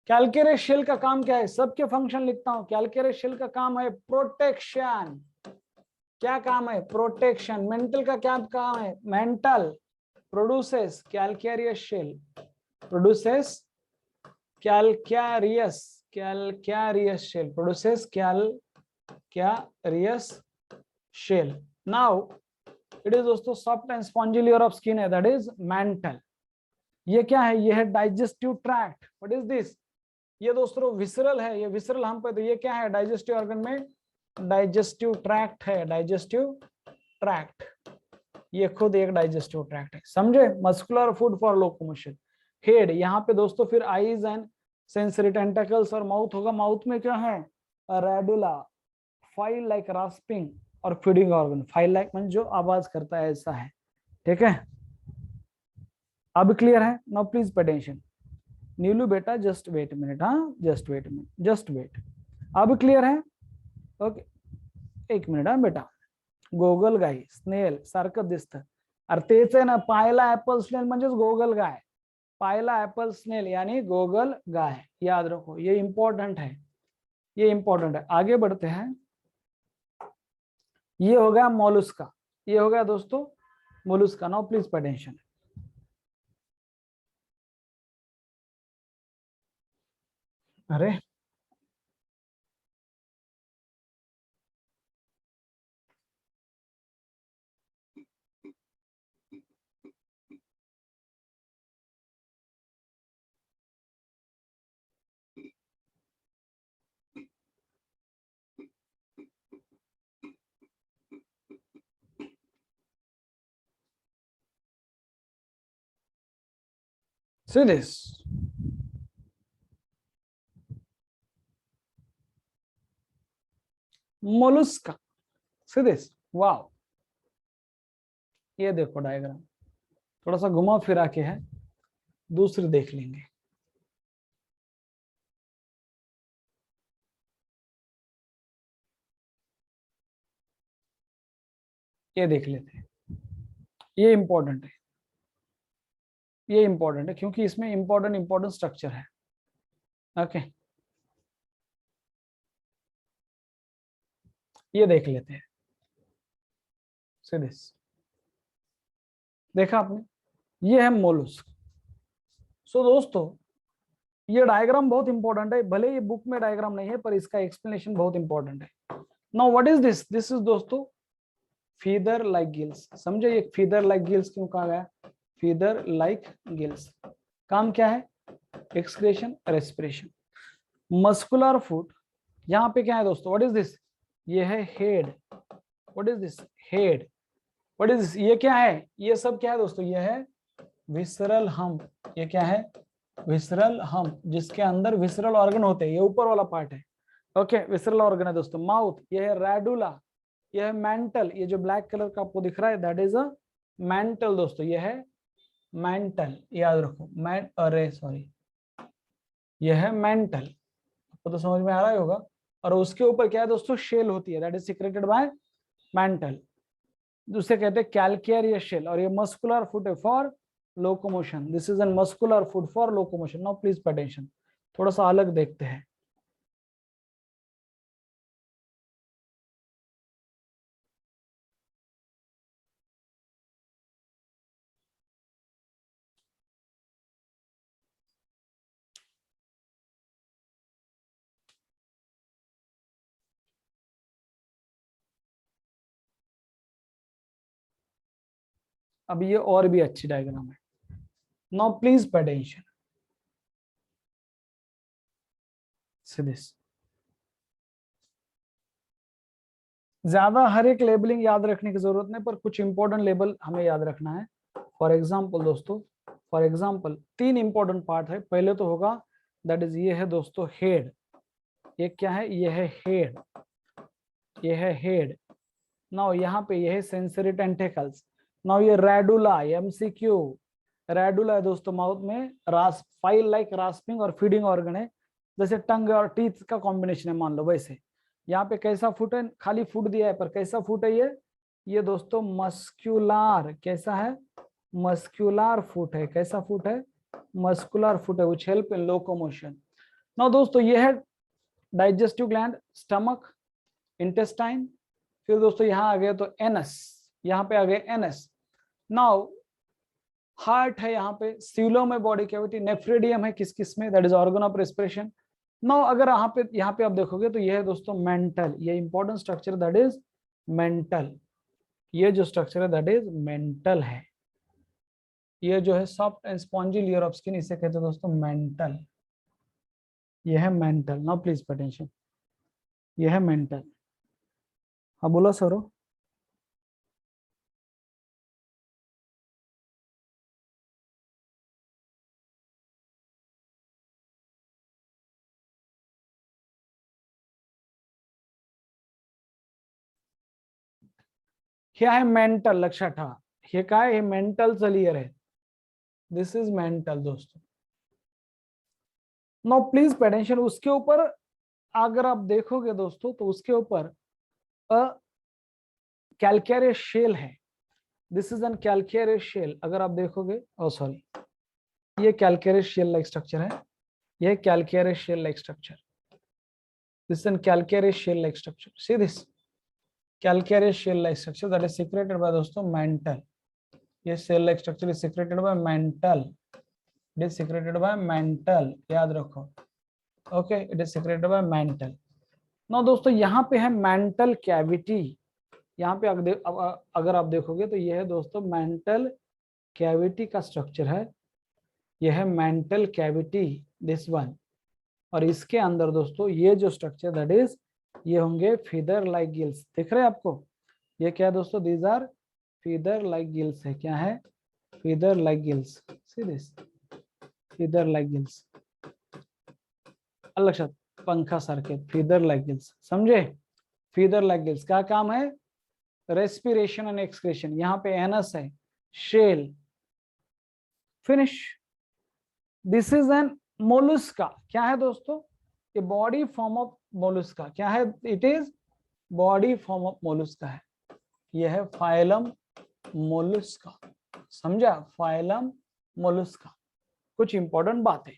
कैल्केरियस शेल का काम क्या है? सबके फंक्शन लिखता हूं। कैल्केरियस शेल का काम है प्रोटेक्शन। क्या काम है? प्रोटेक्शन। मेंटल का क्या काम है? Mantle produces calcareous shell, produces calcareous shell, produces calcareous shell. Now it is दोस्तों soft and spongy layer of skin है, दैट इज मेंटल। ये क्या है? ये है digestive tract. What is this? ये दोस्तों विसरल है, ये विसरल हम पे, तो ये क्या है? डाइजेस्टिव ऑर्गन में डाइजेस्टिव ट्रैक्ट है, डाइजेस्टिव ट्रैक्ट। ये खुद एक डाइजेस्टिव ट्रैक्ट है, समझे? Muscular food for locomotion. Head, यहाँ पे दोस्तों फिर आईज एंड सेंसरी टेंटेकल्स, और माउथ होगा। माउथ में क्या है? रेडुला, फाइल लाइक रास्पिंग और feeding organ. File like means जो आवाज करता है ऐसा है, ठीक है? अब क्लियर है? Now please pay attention. Neelu बेटा जस्ट वेट मिनट, हाँ just wait minute, just wait. अब क्लियर है? ओके, एक मिनट हाँ बेटा। गोगल गाय स्नेल सारखं दिसतं, अरे तेच आहे ना, पायला ऍपल स्नेल म्हणजेच गोगल गाय। पायला एप्पल स्नेल यानी गोगल गाय, याद रखो, ये इंपॉर्टेंट है, ये इंपॉर्टेंट है। आगे बढ़ते हैं। ये हो गया मोलस्का, ये हो गया दोस्तों Mollusca. Now please pay attention. अरे see this, Mollusca, see this, wow. ये देखो डायग्राम, थोड़ा सा घुमा फिरा के है, दूसरी देख लेंगे। ये देख लेते हैं, ये इंपॉर्टेंट है, ये इंपॉर्टेंट है क्योंकि इसमें इंपॉर्टेंट स्ट्रक्चर है, ओके। ये देख लेते हैं, see this, देखा आपने? ये है मोलस्क, सो दोस्तों ये डायग्राम बहुत इंपॉर्टेंट है, भले ये बुक में डायग्राम नहीं है पर इसका एक्सप्लेनेशन बहुत इंपॉर्टेंट है। Now what is this? This is दोस्तों फीदर लाइक गिल्स। समझे ये फीदर लाइक गिल्स क्यों कहा गया? फीदर लाइक गिल्स काम क्या है? Excretion, respiration. मस्कुलर फुट, यहाँ पे क्या है दोस्तों? What is this? ये है head. What is this? Head. What is this? ये क्या है? ये सब क्या है दोस्तों? ये है विसरल हम्प। ये क्या है? विसरल हम्प, जिसके अंदर विसरल ऑर्गन होते हैं। ये ऊपर वाला पार्ट है। ओके, विसरल ऑर्गन है दोस्तों। माउथ, ये है रेडुला, ये है मेंटल। ये जो ब्लैक कलर का आपको दिख रहा है दैट इज अ मेंटल दोस्तों। ये है मेंटल, याद रखो। अरे सॉरी, ये है मेंटल। आपको तो समझ में आ रहा ही होगा। और उसके ऊपर क्या है दोस्तों? शेल होती है, that is secreted by mental. दूसरे कहते हैं कैलकेरियर शेल। और ये मस्कुलर फुट है for locomotion. This is N muscular foot for locomotion. Now please pay attention, थोड़ा सा अलग देखते हैं। अब ये और भी अच्छी डायग्राम है। Now please pay attention. This ज्यादा हर एक लेबलिंग याद रखने की जरूरत नहीं, पर कुछ इंपॉर्टेंट लेबल हमें याद रखना है। फॉर एग्जाम्पल दोस्तों, फॉर एग्जाम्पल 3 इंपॉर्टेंट पार्ट है। पहले तो होगा दैट इज, ये है दोस्तों हेड। ये क्या है? ये है हेड। ये है हेड। नाउ यहाँ पे ये है सेंसरी टेंटिकल्स। नाउ ये रेडुला, एमसीक्यू। रेडुला है दोस्तों माउथ में, रास फाइल लाइक रास्पिंग और फीडिंग ऑर्गन है। जैसे टंग और टीथ का कॉम्बिनेशन है मान लो वैसे। यहाँ पे कैसा फुट है? खाली फुट दिया है पर कैसा फुट है ये दोस्तों मस्क्यूलार। कैसा है? मस्क्यूलार फुट है। कैसा फुट है? मस्कुलर फुट है, which help in locomotion. Now दोस्तों ये है डाइजेस्टिव ग्लैंड, स्टमक, इंटेस्टाइन। फिर दोस्तों यहाँ आ गए तो एनस, यहाँ पे आ गए एनस। नाउ हार्ट है यहाँ पे, सीलोम है बॉडी कैविटी, नेफ्रिडियम है किस किस में, that is organ of respiration. Now अगर यहाँ पे आप देखोगे तो ये है दोस्तों मेंटल। ये important structure that is mantle. ये जो स्ट्रक्चर है दैट इज मेंटल है। ये जो है soft and spongy layer of skin, इसे कहते हैं दोस्तों मेंटल। ये है mental. Now please pay attention, ये है मेंटल। हाँ बोलो सरो। क्या है मेंटल? लक्षात ठेवा, हे काय? हे मेंटलचं लेयर है। दिस इज मेंटल दोस्तों। No please pay attention. उसके ऊपर अगर आप देखोगे दोस्तों तो उसके ऊपर अ कैलकेरियस शेल है। This is an calcareous shell. अगर आप देखोगे, ओ सॉरी, ये कैलकेरियस शेल लाइक स्ट्रक्चर है। ये calcareous shell like structure. This an calcareous shell like structure. See this calcareous shell like structure that is secreted by दोस्तों mental. ये shell like structure is secreted by mental. It is secreted by mental, याद रखो। Okay, it is secreted by mental. Now दोस्तों यहाँ पे है mental cavity. यहाँ पे अगर आप देखोगे तो ये है दोस्तों mental cavity का स्ट्रक्चर है। यह है mental cavity, this one. और इसके अंदर दोस्तों ये जो स्ट्रक्चर दैट इज, ये होंगे फीदर लाइक गिल्स। दिख रहे हैं आपको? ये क्या है दोस्तों? These are feather like gills है। क्या है? Feather like gills. See this feather like gills. लक्षात, पंखा सारखे फीदर लाइक गिल्स। समझे? फीदर लाइक गिल्स का काम है रेस्पिरेशन एंड एक्सक्रेशन। यहाँ पे एनस है, shell, finish. This is an mollusca. क्या है दोस्तों? ये बॉडी फॉर्म ऑफ मोलुस्का। क्या है? It is body form of Mollusca है। यह है फाइलम मोलुस्का। समझा? Phylum Mollusca. कुछ इंपॉर्टेंट बात है।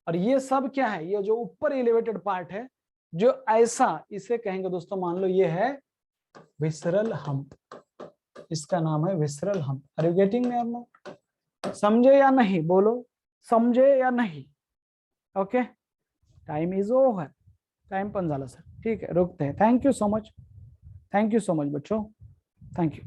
और ये सब क्या है? ये जो ऊपर एलिवेटेड पार्ट है जो ऐसा, इसे कहेंगे दोस्तों, मान लो ये है विसरल हम्प। इसका नाम है visceral hump. Are you getting me or no? समझे या नहीं? बोलो। समझे या नहीं? Okay, time is over. Time पण झाला सर. ठीक आहे, रुकते हैं. Thank you so much. Thank you so much बच्चों. Thank you.